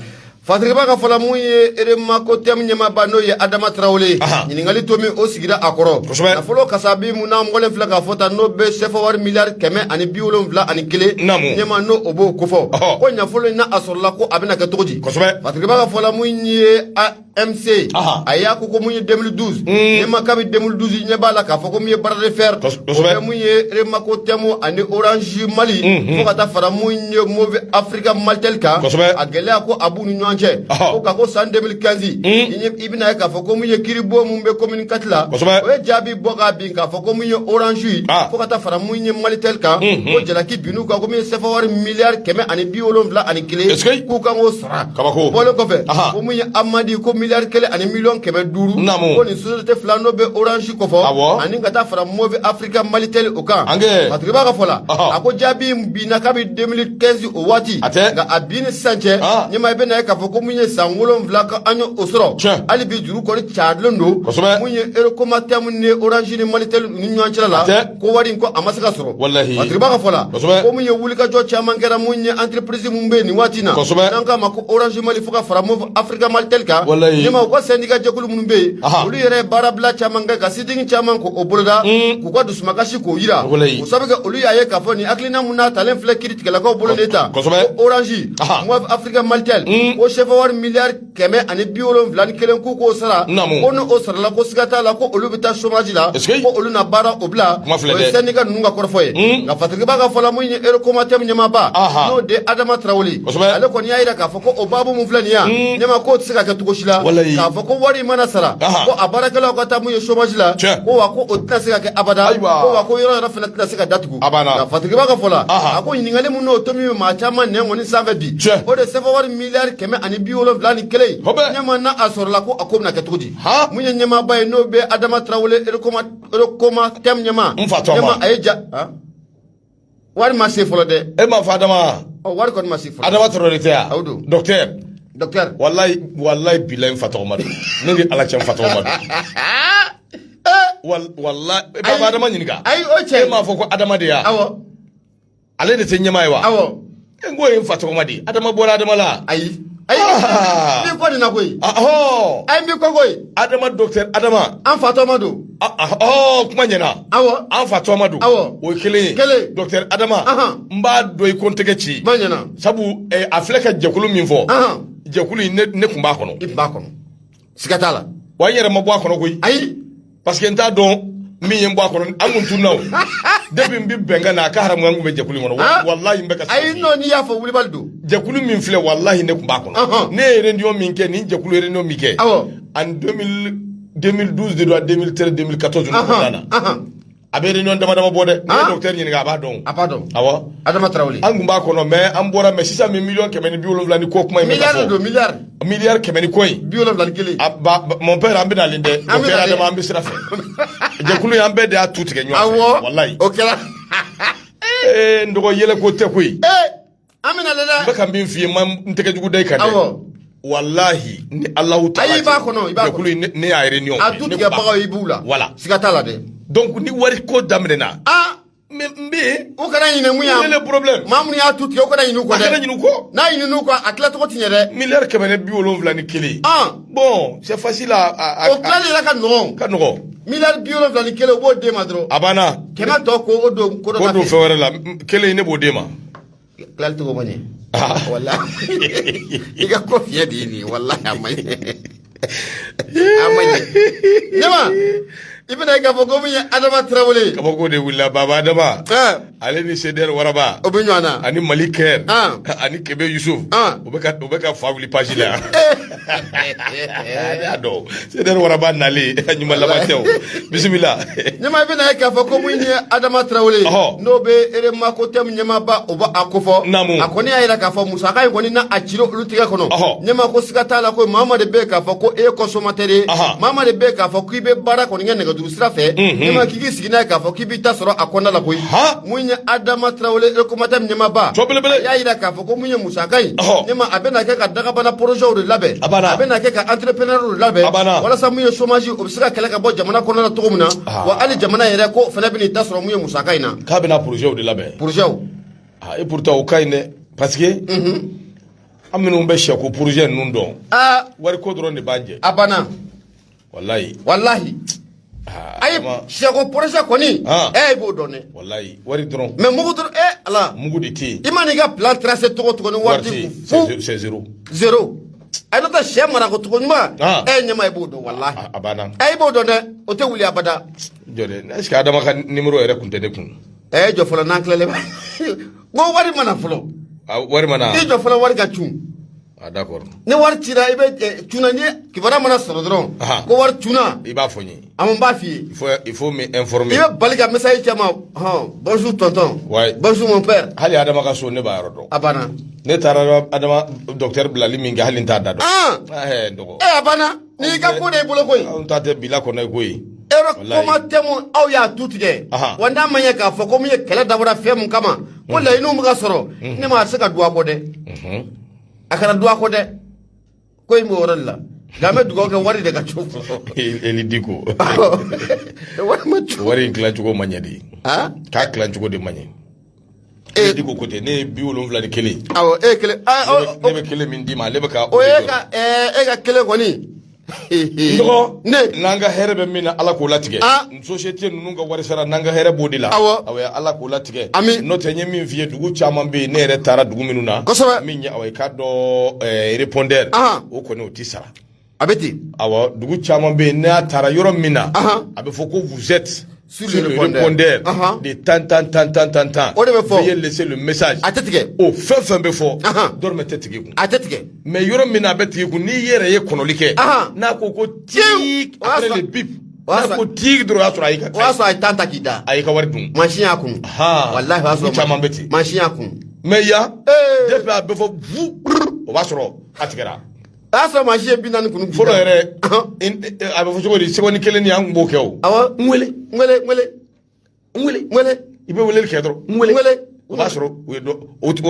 S2: Fatriba ka fala mun ye erema ko tem nyama bano ye Adama Traoré ɲininkali to min o sigira a kɔrɔ nafolo kasabi mun na mɔgɔlen filɛ ka fɔta n'o bɛ sefa wari miliyari 171 ɲɛma n'o o b'o kofɔ ko nafolo in na a sɔrɔla ko a bɛna kɛ cogo di Fatriba ka fala mun ye AMC a y'a ko mun ye 2012 ɲɛma kabi 2012 ɲɛ b'a la k'a fɔ ko mun ye barre de fer o bɛ mun ye erema ko temu ani Orange Mali fo ka taa fara mun ye Move Africa Maltel kan a gɛlɛya ko a b'u ni ɲɔgɔn cɛ ko ka ko san 2015 i bɛna ye k'a fɔ ko mun ye kiribɔ mun bɛ commune 4 la o ye jaabi bɔ k'a bin k'a fɔ ko mun ye Orange fo ka taa fara mun ye Malitel kan ko jalaki binu kan ko mun ye sefa wari miliyari 171 k'u kan k'o sara o bɔlen kɔfɛ ko mun ye Amadi ko miliyari 1 ani miliyɔn 500 ko nin société fila n'o bɛ Orange kɔfɔ ani ka taa fara Move Africa Malitel o kan Fatriba ka fɔ la a ko jaabi binna kabi 2015 o waati nka a bin ni sisan cɛ ɲɛma i bɛna ye k'a fɔ ko mun ye san 7 ka an ye o sɔrɔ hali bi juru kɔni caadlen don mun ye Erecoma temu ni Orange ni Malitel ni ɲɔgɔn cɛla la ko wari in ko a ma se ka sɔrɔ Fatriba ka fɔ la ko mun ye wulikajɔ caman kɛra mun ye entreprise mun bɛ nin waati na n'an k'a ma ko Orange Mali fo ka fara Move Africa Malitel kan ɲɛma u ka syndicat jɛkulu minnu bɛ yen olu yɛrɛ ye baarabila caman kɛ ka sitini caman ko o boloda k'u ka dusumakasi k'o yira o sabu kɛ olu y'a ye k'a fɔ nin hakilina mun n'a talen filɛ kiiritigɛlakaw bolo de ta ko Orange Move Africa Malitel ko sefa wari miliyari 171 k'u k'o sara ko ni o sarala ko siga t'a la ko olu bɛ taa chômage la ko olu na baara o bila o ye syndicat ninnu ka kɔrɔfɔ ye nka Fatriba ka fɔla mun ye Erecoma temu ɲɛmaaba n'o de Adama Traoré ale kɔni y'a yira k'a fɔ ko o baabu mun filɛ nin ye ɲɛma k'o tɛ se ka kɛ cogo si la k'a fɔ ko wari mana sara ko a baarakɛlaw ka taa mun ye chômage la ko wa ko o tɛna se ka kɛ abada ko wa ko yɔrɔ yɛrɛ fana tɛna se ka datugu nka Fatriba ka fɔla a ko ɲininkali mun n'o to min bɛ maa caman nɛn kɔni sanfɛ bi o de sefa wari miliyari 171 ɲɛma na a sɔrɔla ko a ko bɛna kɛ cogo di mun ye ɲɛmaaba ye n'o bɛ Adama Traoré Erecoma temu ɲɛma a ye wari ma se fɔlɔ dɛ
S3: e ma fɔ Adama
S2: wari kɔni ma se fɔlɔ
S3: Adama Traoré tɛ yan
S2: docteur
S3: wallahi bilahi n fa tɔgɔ ma don ne ni Ala cɛ n fa tɔgɔ ma don wallahi baba Adama ɲininka
S2: ayi o cɛ
S3: e m'a fɔ ko Adama de ya ale de tɛ ɲɛmaa ye wa n ko ye n fa tɔgɔ ma di Adama bɔra Adama la
S2: ayi bi ko nin na koyi ayi bi ko koyi
S3: Adama docteur Adama
S2: an fa tɔgɔ ma don
S3: kuma ɲɛna an fa tɔgɔ ma don o ye kelen ye docteur Adama n b'a dɔn i ko n tɛgɛ ci sabu a filɛ ka jɛkulu min fɔ jɛkulu in ne tun b'a kɔnɔ
S2: i tun b'a kɔnɔ siga t'a la
S3: wa n yɛrɛ ma bɔ a kɔnɔ koyi
S2: ayi
S3: parce que n t'a dɔn min ye n bɔ a kɔnɔ an kun tunna o depuis n bɛ bɛnkan na a ka haramu an kun bɛ jɛkulu in kɔnɔ wallahi n bɛ ka
S2: ayi non n'i y'a fɔ Wulibali don
S3: jɛkulu min filɛ wallahi ne tun b'a kɔnɔ ne ye réunion min kɛ nin jɛkulu réunion min kɛ en 2012 de don à 2013 2014 kɔnɔna na a bɛ réunion dama dama bɔ dɛ ne ye docteur ɲininka a b'a dɔn awɔ
S2: Adama Traoré
S3: an kun b'a kɔnɔ mais an bɔra mais sisan min miliyɔn 170 ni ko kuma in bɛ ka fɔ miliyari 100 ni ko in
S2: 71
S3: mon père an bɛ nalen dɛ docteur Adama an bɛ sira fɛ jɛkulu in an bɛɛ de y'a tu tigɛ ɲɔgɔn fɛ wallahi
S2: o kɛra
S3: n dɔgɔ yɛlɛ ko tɛ koyi
S2: an bɛ nalen dɛ
S3: n bɛ ka min f'i ye n tɛgɛ jugu da i kan dɛ wallahi ni Alahu taala
S2: ayi i b'a kɔnɔ
S3: jɛkulu in ne y'a réunion
S2: a tu tigɛbagaw i b'u la
S3: voilà
S2: siga t'a la dɛ
S3: donc ni wari ko daminɛna mais n bɛ
S2: o kana ɲinɛ mun y'a
S3: le problème
S2: maa minnu y'a tu tigɛ o kana ɲinɛ u kɔ dɛ
S3: a kana ɲinɛ u kɔ
S2: n'a ɲinɛ u kɔ a tilacogo tɛ ɲɛ dɛ
S3: miliyari 171 bon c'est facile
S2: o tilali yɛrɛ ka nɔgɔn miliyari 71 o b'o d'e ma dɔrɔn
S3: a banna
S2: 100 tɔ ko o don ko dɔ
S3: fɛn wɛrɛ la kelen ne b'o d'e ma
S2: tilali cogo ma ɲɛ wallahi i ka ko fiyɛ de ye nin ye wallahi a ma ɲɛ ne ma i bɛna k'a fɔ ko min ye Adama Traoré
S3: kabako de wulila baba Adama ale ni Seder Waraba
S2: o bɛ ɲɔgɔn na
S3: ani Mali Kɛr ani Kebe Yusuf o bɛ ka fa wuli page la ne y'a dɔn Seder Waraba nalen ɲuman laban tɛ o bisimila
S2: ɲɛma i bɛna k'a fɔ ko min ye Adama Traoré n'o bɛ Erecoma temu ɲɛmaaba o b'a kofɔ a kɔni y'a jira k'a fɔ musaka in kɔni n'a a cira olu tigɛ kɔnɔ ɲɛma ko siga t'a la ko maa ma de bɛ k'a fɔ ko e ye consommateur ye maa ma de bɛ k'a fɔ k'i bɛ baara kɔni kɛ nɛgɛjuru sira fɛ ɲɛma k'i sigi n'a ye k'a fɔ k'i b'i ta sɔrɔ a kɔnɔna la koyi mun ye Adama Traoré Erecoma temu ɲɛmaaba a y'a jira k'a fɔ ko mun ye musaka in ɲɛma a bɛna kɛ ka dagabana projet de labɛn a bɛna kɛ ka entrepreneur de labɛn walasa mun ye chômage o bɛ se ka kɛlɛ ka bɔ jamana kɔnɔna na cogo min na wa hali jamana yɛrɛ ko fana bɛ n'i ta sɔrɔ mun ye musaka in na
S3: k'a bɛna projet de labɛn
S2: projet
S3: et pourtant o ka ɲi dɛ parce que an minnu bɛ sɛko projet ninnu dɔn wari ko dɔrɔn de b'an jɛ
S2: a banna
S3: wallahi
S2: ayi sɛko projet kɔni i b'o dɔn dɛ
S3: wallahi wari dɔrɔn
S2: mais mugu dɔrɔn ala
S3: mugu de tɛ yen
S2: i ma n'i ka plan tracé cogo ni wari tɛ
S3: c'est zéro
S2: a n'o tɛ sɛ marako cogo ɲuman ɲɛma i b'o dɔn wallahi
S3: a banna
S2: i b'o dɔn dɛ o tɛ wuli abada
S3: jɔ dɛ est-ce que Adama ka numéro yɛrɛ kun tɛ ne kun
S2: jɔ fɔlɔ n'an tilalen ba ko wari mana fɔlɔ
S3: wari mana
S2: i jɔ fɔlɔ wari ka cun
S3: d'accord
S2: ni wari cira i bɛ cunna ni kibaruya mana sɔrɔ dɔrɔn ko wari cunna
S3: i b'a fɔ n ye
S2: a mun b'a f'i ye
S3: il faut m'informer
S2: i bɛ bali ka message cɛ ma bonjour tonton bonjour mon père
S3: hali Adama ka so ne b'a yɔrɔ dɔn
S2: a banna
S3: ne taara Adama docteur bilali min kɛ hali n t'a da dɔn n dɔgɔ
S2: a banna n'i ka ko de i bolo koyi
S3: anw ta tɛ bila kɔnɔ ye koyi
S2: kuma tɛ mun aw y'a tu tigɛ wa n'a ma ɲɛ k'a fɔ ko min ye kɛlɛ dabɔra fɛn mun kama ko laɲiniw bɛ ka sɔrɔ ne ma se ka dugawu kɔ dɛ a kana dugawu kɔ dɛ ko in b'o yɔrɔ de la nka an bɛ dugawu kɛ wari de ka co
S3: Eli Diko wari in tilacogo ma ɲɛ de k'a tilacogo de ma ɲɛ Eli Diko ko tɛ ne ye 71
S2: awɔ e ye kelen
S3: ne bɛ kelen min d'i ma ale bɛ ka
S2: o ye e ka kelen kɔni
S3: dɔgɔ n'an ka hɛrɛ bɛ min na Ala k'o latigɛ société ninnu ka wari sara n'an ka hɛrɛ b'o de la awɔ Ala k'o latigɛ n'o tɛ n ye min f'i ye dugu caman bɛ yen ne yɛrɛ taara dugu minnu na min ye awɔ i k'a dɔn répondeur o kɔni o tɛ sara
S2: a bɛ ten
S3: awɔ dugu caman bɛ yen n'a taara yɔrɔ min na a bɛ fɔ ko vous êtes sur le répondeur de tant o de bɛ fɔ veuillez laisser le message
S2: a tɛ tigɛ
S3: o fɛn bɛ fɔ dɔrɔmɛ tɛ tigi kun
S2: a tɛ tigɛ
S3: mais yɔrɔ min na a bɛ tigi kun n'i yɛrɛ ye kɔnɔli kɛ n'a ko tii après le bip n'a ko tii dɔrɔn o y'a sɔrɔ a y'i ka
S2: o y'a sɔrɔ a ye tan ta k'i da
S3: a y'i ka wari dun
S2: mansin y'a kun walahi o y'a sɔrɔ
S3: caman bɛ ten
S2: mansin y'a kun
S3: mais yan depuis a bɛ fɔ vu o b'a sɔrɔ a tigɛra
S2: a y'a sɔrɔ mansin ye 40 kun
S3: fɔlɔ yɛrɛ a bɛ fɔ cogo di seconde kelen ni an tun b'o kɛ o
S2: awɔ
S3: n wele i bɛ weleli kɛ dɔrɔn n wele o b'a sɔrɔ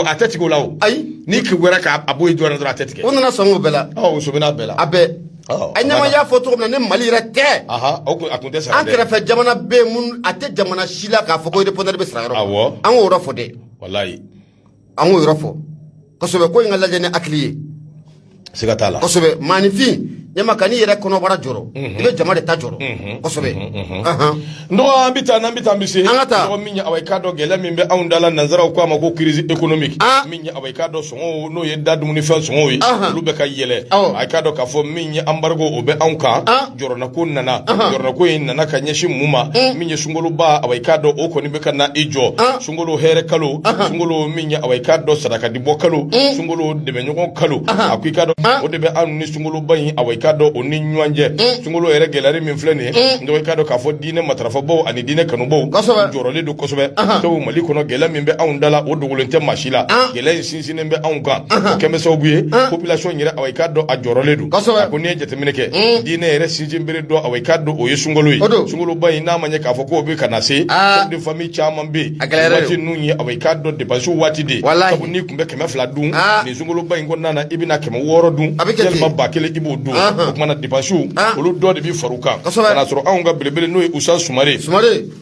S3: a tɛ tigɛ o la o
S2: ayi
S3: n'i kibaruya k'a bɔ yen jɔna dɔrɔn a tɛ tigɛ
S2: o nana sɔn k'o bɛɛ la
S3: o sɔmina bɛɛ la
S2: a bɛɛ a ɲɛma y'a fɔ cogo min na ni Mali yɛrɛ tɛ
S3: a kun tɛ sara
S2: an kɛrɛfɛ jamana bɛ yen mun a tɛ jamana si la k'a fɔ ko répondeur bɛ sara yɔrɔ
S3: awɔ
S2: an k'o yɔrɔ fɔ dɛ
S3: walayi
S2: an k'o yɔrɔ fɔ kosɛbɛ ko in ka lajɛ ni hakili ye
S3: siga t'a la
S2: kosɛbɛ maanifin ɲɛma ka n'i yɛrɛ kɔnɔbara jɔrɔ i bɛ jama de ta jɔrɔ kosɛbɛ
S3: n dɔgɔ an bɛ taa n'an bɛ taa an bɛ se
S2: an ka taa
S3: dɔgɔ min ye awɔ i k'a dɔn gɛlɛya min bɛ anw da la nanzaraw k'a ma ko crise économique min ye awɔ i k'a dɔn sɔngɔw n'o ye da dumunifɛn sɔngɔw ye olu bɛ ka yɛlɛ a k'a dɔn k'a fɔ min ye embargo o bɛ anw kan jɔrɔnako nana jɔrɔnako in nana ka ɲɛsin mun ma min ye sunkaloba awɔ i k'a dɔn o kɔni bɛ ka na i jɔ sunkalo hɛrɛ kalo sunkalo min ye awɔ i k'a dɔn sarakadibɔ kalo sunkalo dɛmɛɲɔgɔn kalo a ko i k'a dɔn o de bɛ anw ni sunkaloba in awɔ i k'a dɔn o ni ɲɔgɔn cɛ sunkalo yɛrɛ gɛlɛyali min filɛ nin ye n dɔgɔ i k'a dɔn k'a fɔ diinɛ matarafabaw ani diinɛ kanubaw jɔrɔlen don kosɛbɛ sabu Mali kɔnɔ gɛlɛya min bɛ anw da la o dogolen tɛ maa si la gɛlɛya in sinsinnen bɛ anw kan o kɛn bɛ sababu ye population yɛrɛ awɔ i k'a dɔn a jɔrɔlen don a ko n'i ye jateminɛ kɛ diinɛ yɛrɛ sinsin bere dɔ awɔ i k'a dɔn o ye sunkalo ye sunkaloba in n'a ma ɲɛ k'a fɔ k'o bɛ ka na se chef de famille caman bɛ yen waati ninnu ye awɔ i k'a dɔn dépense waati de sabu n'i tun bɛ 200 dun nin sunkaloba in kɔnɔna na i bɛna 600 dun yalima 1000 i b'o dun o kumana dépense olu dɔ de bɛ far'u kan kana sɔrɔ anw ka belebele n'o ye Usa Sumare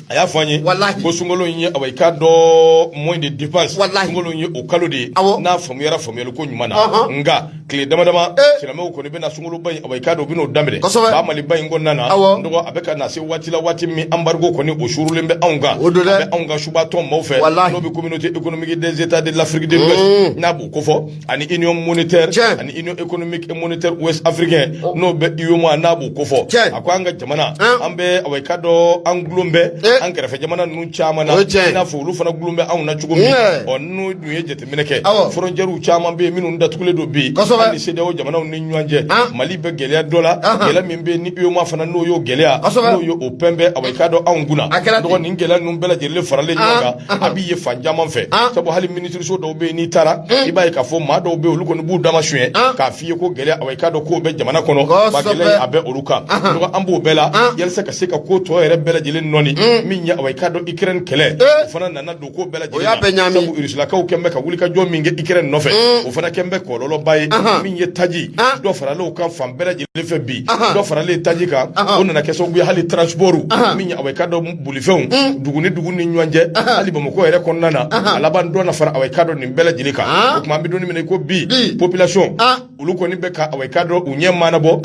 S3: a y'a fɔ an ye ko sunkalo in ye awɔ i k'a dɔn moins de dépense sunkalo in ye o kalo de ye n'a faamuyara faamuyali ko ɲuman na nka tile dama dama silamɛw kɔni bɛna sunkaloba in awɔ i k'a dɔn u bɛn'o daminɛ ba Maliba in kɔnɔna na n dɔgɔ a bɛ ka na se waati la waati min embargo kɔni o surulen bɛ anw kan a bɛ anw ka subatɔn maaw fɛ n'o bɛ communauté économique des états de l'Afrique de l'Ouest n'a b'o kofɔ ani union monétaire ani union économique et monétaire ouest africain n'o bɛ UEMOA n'a b'o kofɔ a ko an ka jamana an bɛ awɔ i k'a dɔn an gulon bɛ an kɛrɛfɛ jamana ninnu caman na i n'a fɔ olu fana gulon bɛ anw na cogo min n'u dun ye jateminɛ kɛ frontières caman bɛ yen minnu datugulen don bi hali ni CEDEAO jamanaw ni ɲɔgɔn cɛ Mali bɛ gɛlɛya dɔ la gɛlɛya min bɛ yen ni UEMOA fana n'o y'o gɛlɛya n'o ye o pɛnbɛ awɔ i k'a dɔn anw kunna dɔgɔ nin gɛlɛya ninnu bɛɛ lajɛlen faralen ɲɔgɔn kan a b'i ye fan caman fɛ sabu hali minisiriso dɔw bɛ yen n'i taara i b'a ye k'a fɔ maa dɔw bɛ yen olu kɔni b'u dama suɲɛ k'a f'i ye ko gɛlɛya awɔ i k'a dɔn k'o bɛ jamana kɔnɔ kɔnɔ ba gɛlɛn a bɛ olu kan donc an b'o bɛɛ la yalisa ka se ka ko tɔ yɛrɛ bɛɛ lajɛlen nɔni min ɲɛ awɔ i k'a dɔn Ukraine kɛlɛ o fana nana don ko bɛɛ lajɛlen na sabu Rusilakaw kɛn bɛ ka wuli ka jɔ min kɛ Ukraine nɔfɛ o fana kɛn bɛ kɔlɔlɔba ye min ye taji dɔ faralen o kan fan bɛɛ lajɛlen fɛ bi dɔ faralen taji kan o nana kɛ sababu ye hali transport min ye awɔ i k'a dɔn bolifɛnw dugu ni dugu ni ɲɔgɔn cɛ hali Bamakɔ yɛrɛ kɔnɔna na a laban dɔ na fara awɔ i k'a dɔn nin bɛɛ lajɛlen kan o tuma an bɛ don min ko bi population olu kɔni bɛ ka awɔ i k'a dɔn u ɲɛ maanabɔ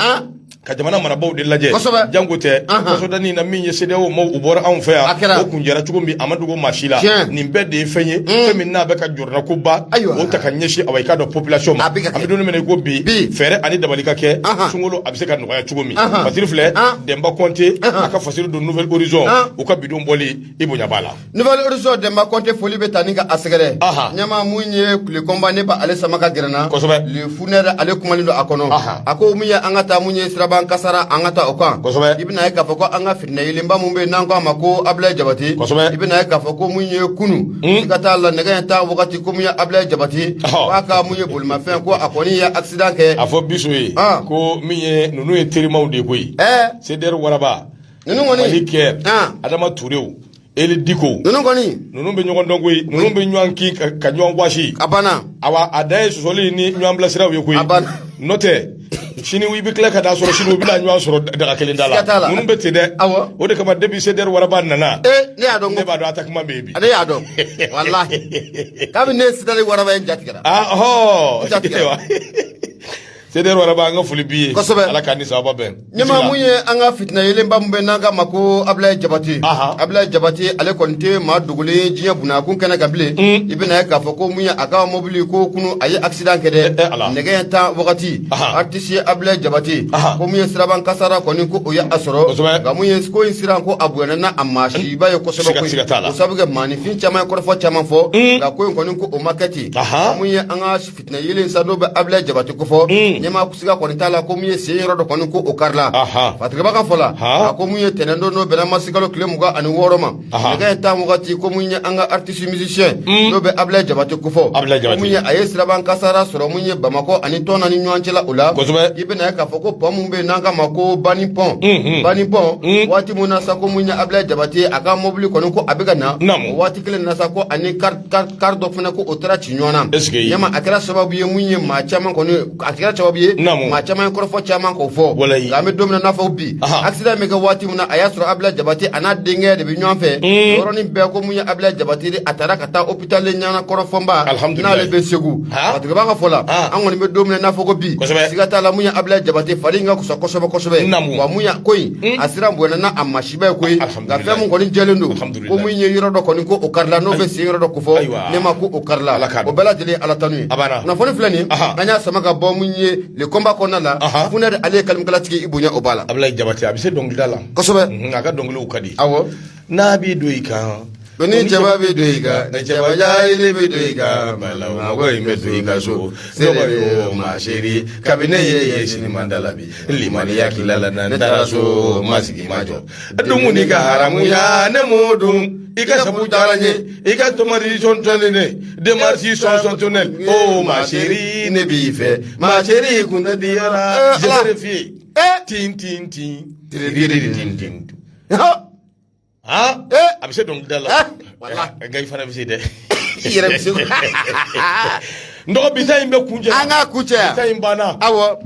S3: ka jamana marabaw de lajɛ jango tɛ kasɔdani na min ye CEDEAO maaw u bɔra anw fɛ yan o kun jɛra cogo min a ma dogo maa si la nin bɛɛ de ye fɛn ye fɛn min n'a bɛ ka jɔrɔna ko ba o ta ka ɲɛsin awɔ i k'a dɔn population ma an bɛ don min ko bi fɛɛrɛ ani dabali ka kɛ sunkalo a bɛ se ka nɔgɔya cogo min Fasiri filɛ Demba Konte a ka Fasiri don Nouvelle Horizon u ka bidon bɔli i bonya b'a la
S2: Nouvelle Horizon Demba Konte foli bɛ taa ni ka a sɛgɛrɛ ɲɛma mun ye kule combat ne ba ale sama ka gɛrɛna le funèbre ale kumalen don a kɔnɔ a ko mun ye an ka taa mun ye siraban kasara an ka taa o kan i bɛna ye k'a fɔ ko an ka fitinɛ yelenba mun bɛ yen n'an ko a ma ko Ablaye Jabate i bɛna ye k'a fɔ ko mun ye kunu i ka taa la nɛgɛ in taa wagati ko mun ye Ablaye Jabate k'a ka mun ye bolimafɛn ko a kɔni ye accident kɛ
S3: a fɔ biso ye ko min ye ninnu ye terimaw de koyi CDR waraba
S2: ninnu kɔni
S3: Mali kɛ Adama Turew Eli Diko
S2: ninnu kɔni
S3: ninnu bɛ ɲɔgɔn dɔn koyi ninnu bɛ ɲɔgɔn kin ka ɲɔgɔn wasi a
S2: banna
S3: awa a da ye sɔsɔli ni ɲɔgɔn bilasiraw ye koyi a banna n'o tɛ sini i bɛ tila ka taa sɔrɔ sini u bɛna ɲɔgɔn sɔrɔ daga kelen da la ninnu bɛ ten dɛ o de kama depuis CDR waraba nana
S2: ne y'a dɔn
S3: ne b'a dɔn attaquement bɛ yen bi
S2: ne y'a dɔn walahi kabini ne CDR waraba in jatigɛra
S3: CDR waraba an ka foli b'i ye Ala k'a ni sababa bɛn
S2: ɲɛma mun ye an ka fitinɛ yelenba mun bɛ n'an k'a ma ko Ablaye Jabate Ablaye Jabate ale kɔni tɛ maa dogolen diɲɛ bunakun kɛnɛ kan bilen i bɛna ye k'a fɔ ko mun ye a ka mobili ko kunu a ye accident kɛ dɛ nɛgɛ in tan wagati artiste Ablaye Jabate ko mun ye siraban kasara kɔni ko o ye a sɔrɔ nka mun ye ko in siran ko a bonyana na a maa siba ye kosɛbɛ koyi o sabu kɛ maanifin caman ye kɔrɔfɔ caman fɔ nka ko in kɔni ko o ma kɛ ten mun ye an ka fitinɛ yelen sa n'o bɛ Ablaye Jabate ko fɔ ɲɛma siga kɔni t'a la ko mun ye sen yɔrɔ dɔ kɔni ko o karila Fatigaba ka fɔ la a ko mun ye tɛnɛndon n'o bɛnna masikalo tile 26 ma nɛgɛ in tan wagati ko mun ye an ka artiste musicien n'o bɛ Ablaye Jabate ko fɔ ko mun ye a ye siraban kasara sɔrɔ mun ye Bamakɔ ani Tɔn ni ɲɔgɔn cɛla o la i bɛna ye k'a fɔ ko pont mun bɛ yen n'an k'a ma ko Bani pont waati mun na sa ko mun ye Ablaye Jabate a ka mobili kɔni ko a bɛ ka na o waati kelen na sa ko ani car dɔ fana ko o taara ci ɲɔgɔn na ɲɛma a kɛra sababu ye mun ye maa caman kɔni a kɛra sababu ye maa caman ye kɔrɔfɔ caman k'o fɔ nka an bɛ don min na n'a fɔ bi accident bɛ kɛ waati min na a y'a sɔrɔ Ablaye Jabate a n'a denkɛ de bɛ ɲɔgɔn fɛ yɔrɔnin bɛɛ ko mun ye Ablaye Jabate de a taara ka taa hôpital ɲana kɔrɔfɔnba n'ale bɛ Segu Fatigaba ka fɔ la an kɔni bɛ don min na n'a fɔ ko bi siga t'a la mun ye Ablaye Jabate fari in ka kusa kosɛbɛ wa mun ye ko in a siran bonyana na a masiba ye koyi nka fɛn mun kɔni jɛlen don ko mun ye yɔrɔ dɔ kɔni ko o karila n'o bɛ sen yɔrɔ dɔ ko fɔ ne ma ko o karila o bɛɛ lajɛlen ye Ala tanu ye kunnafoni filɛ nin an y'a sama ka bɔ mun ye le combat kɔnɔna la funɛri ale ye kalimukalatigi i bonya o b'a la
S3: Ablaye Jabate a bɛ se dɔnkilida la
S2: kosɛbɛ
S3: a ka dɔnkiliw ka di
S1: n'a b'i don i kan
S2: ni cɛba bɛ don i kan ni cɛba jahili bɛ don i kan
S1: mago in bɛ don i ka so seere ma seri kabini ne ye sinimanda la bi limaniya k'i la na ne taara so ma sigi ma jɔ dunmu ni ka haramuya ne m'o dun i ka sabu diyara n ye i ka tomati sɔntɔnnen ne demarsi sɔnsɔntɔnnen o ma seri ne b'i fɛ ma seri kun tɛ diyara jɛnɛrɛ f'i ye tin tin tin tiriri tin tin a bɛ se dɔnkilida la nka i fana bɛ se dɛ
S2: i yɛrɛ bɛ se
S3: n dɔgɔ bisa in bɛ kuncɛ
S2: an k'a kuncɛ
S3: bisa in banna
S2: awɔ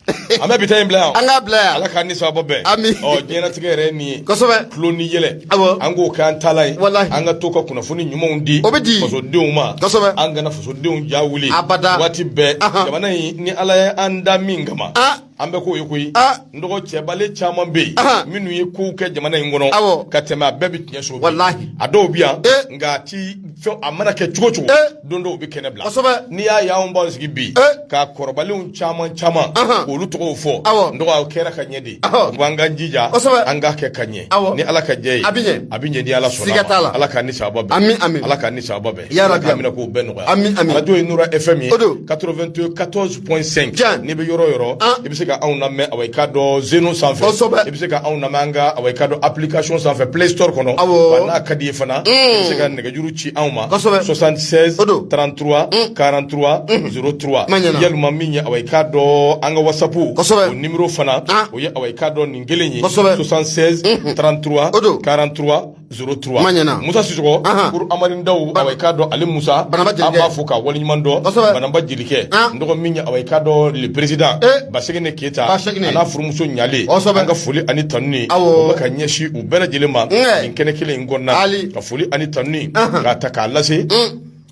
S3: an bɛ bisa in bila yan
S2: an k'a bila yan
S3: Ala k'an ni sababa bɛn
S2: ami
S3: diɲɛlatigɛ yɛrɛ nin ye
S2: kosɛbɛ
S3: tulo ni yɛlɛ
S2: awɔ
S3: an k'o k'an taala ye
S2: walahi
S3: an ka to ka kunnafoni ɲumanw di
S2: o bɛ di
S3: fasodenw ma
S2: kosɛbɛ
S3: an kana fasodenw ja wuli
S2: abada
S3: waati bɛɛ jamana in ni Ala ye an da min kama an bɛ k'o ye koyi n dɔgɔ cɛbale caman bɛ yen minnu ye kow kɛ jamana in kɔnɔ ka tɛmɛ a bɛɛ bɛ tiɲɛ so
S2: walahi
S3: a dɔw bɛ yan nka a ti fɛn a mana kɛ cogo cogo don dɔw bɛ kɛnɛ bila
S2: kosɛbɛ
S3: n'i y'a ye anw b'an sigi bi ka kɔrɔbalenw caman k'olu tɔgɔw fɔ n dɔgɔ a kɛra ka ɲɛ de u b'an k'an jija an k'a kɛ ka ɲɛ ni Ala ka jɛ ye a bɛ ɲɛ ni Ala sɔnna a ma Ala k'a ni sababa bɛn Ala k'a ni sababa bɛn Ala k'a minɛ k'o bɛɛ nɔgɔya radio ye Nura FM ye 94.5 n'i bɛ yɔrɔ o yɔrɔ i bɛ se ka anw lamɛn away ka dɔ Zeno sanfɛ i bɛ se ka anw lamɛn an ka away ka dɔ application sanfɛ Play Store kɔnɔ wa n'a ka di ye fana i bɛ se ka nɛgɛjuru ci anw ma 76 33 43 03 yalima min ye away ka dɔ an ka WhatsApp o numéro fana o ye away ka dɔ nin kelen ye 76 33 43 03 Musa Sisoko pour Amarin Daw away ka dɔ Ali Musa an b'a fɔ ka waleɲuman dɔ Banamba Jelikɛ n dɔgɔ min ye away ka dɔ le président Basegene Keyita a n'a furumuso Ɲale an ka foli ani tanuni o bɛ ka ɲɛsin u bɛɛ lajɛlen ma nin kɛnɛ kelen in kɔnɔna ka foli ani tanuni k'a ta k'a lase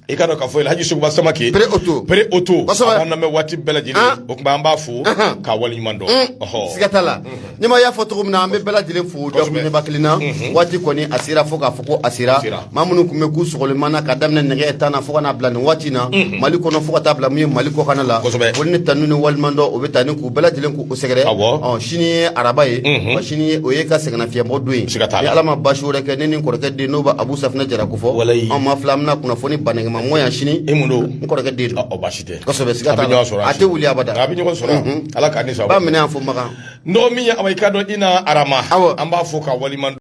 S3: i ka dɔn k'a fɔ Haji Sukuba Samake Pré Auto a b'an lamɛn waati bɛɛ lajɛlen o tuma an b'a fo k'a waleɲuman dɔn
S2: siga t'a la ni ma y'a fɔ cogo min na an bɛ bɛɛ lajɛlen fo dakuruɲɛba kelen na waati kɔni a sera fo k'a fɔ ko a sera maa minnu tun bɛ k'u sɔgɔlen na ka daminɛ nɛgɛ 10 na fo ka n'a bila nin waati na Mali kɔnɔ fo ka taa bila mun ye Mali kɔkan la olu ni tanu ni waleɲuman dɔn o bɛ taa ni k'u bɛɛ lajɛlen k'u sɛgɛrɛ sini ye araba ye sini o ye ka sɛgɛnnafiɲɛbɔ don ye ni Ala ma basi wɛrɛ kɛ ne ni n kɔrɔkɛ den n'o bɛ Abu Safinɛ Jara ko fɔ anw ma fila an bɛna kunnafoni banɛgɛma mɔyan sini n kɔrɔkɛ den don basi tɛ kosɛbɛ siga t'a la a tɛ wuli abada
S3: a bɛ ɲɔgɔn sɔrɔ Ala k'a ni sababa
S2: ba minɛ yan fo Makan
S3: nɔgɔ min ye away ka dɔ Ina Arama an b'a fɔ ka waleɲuman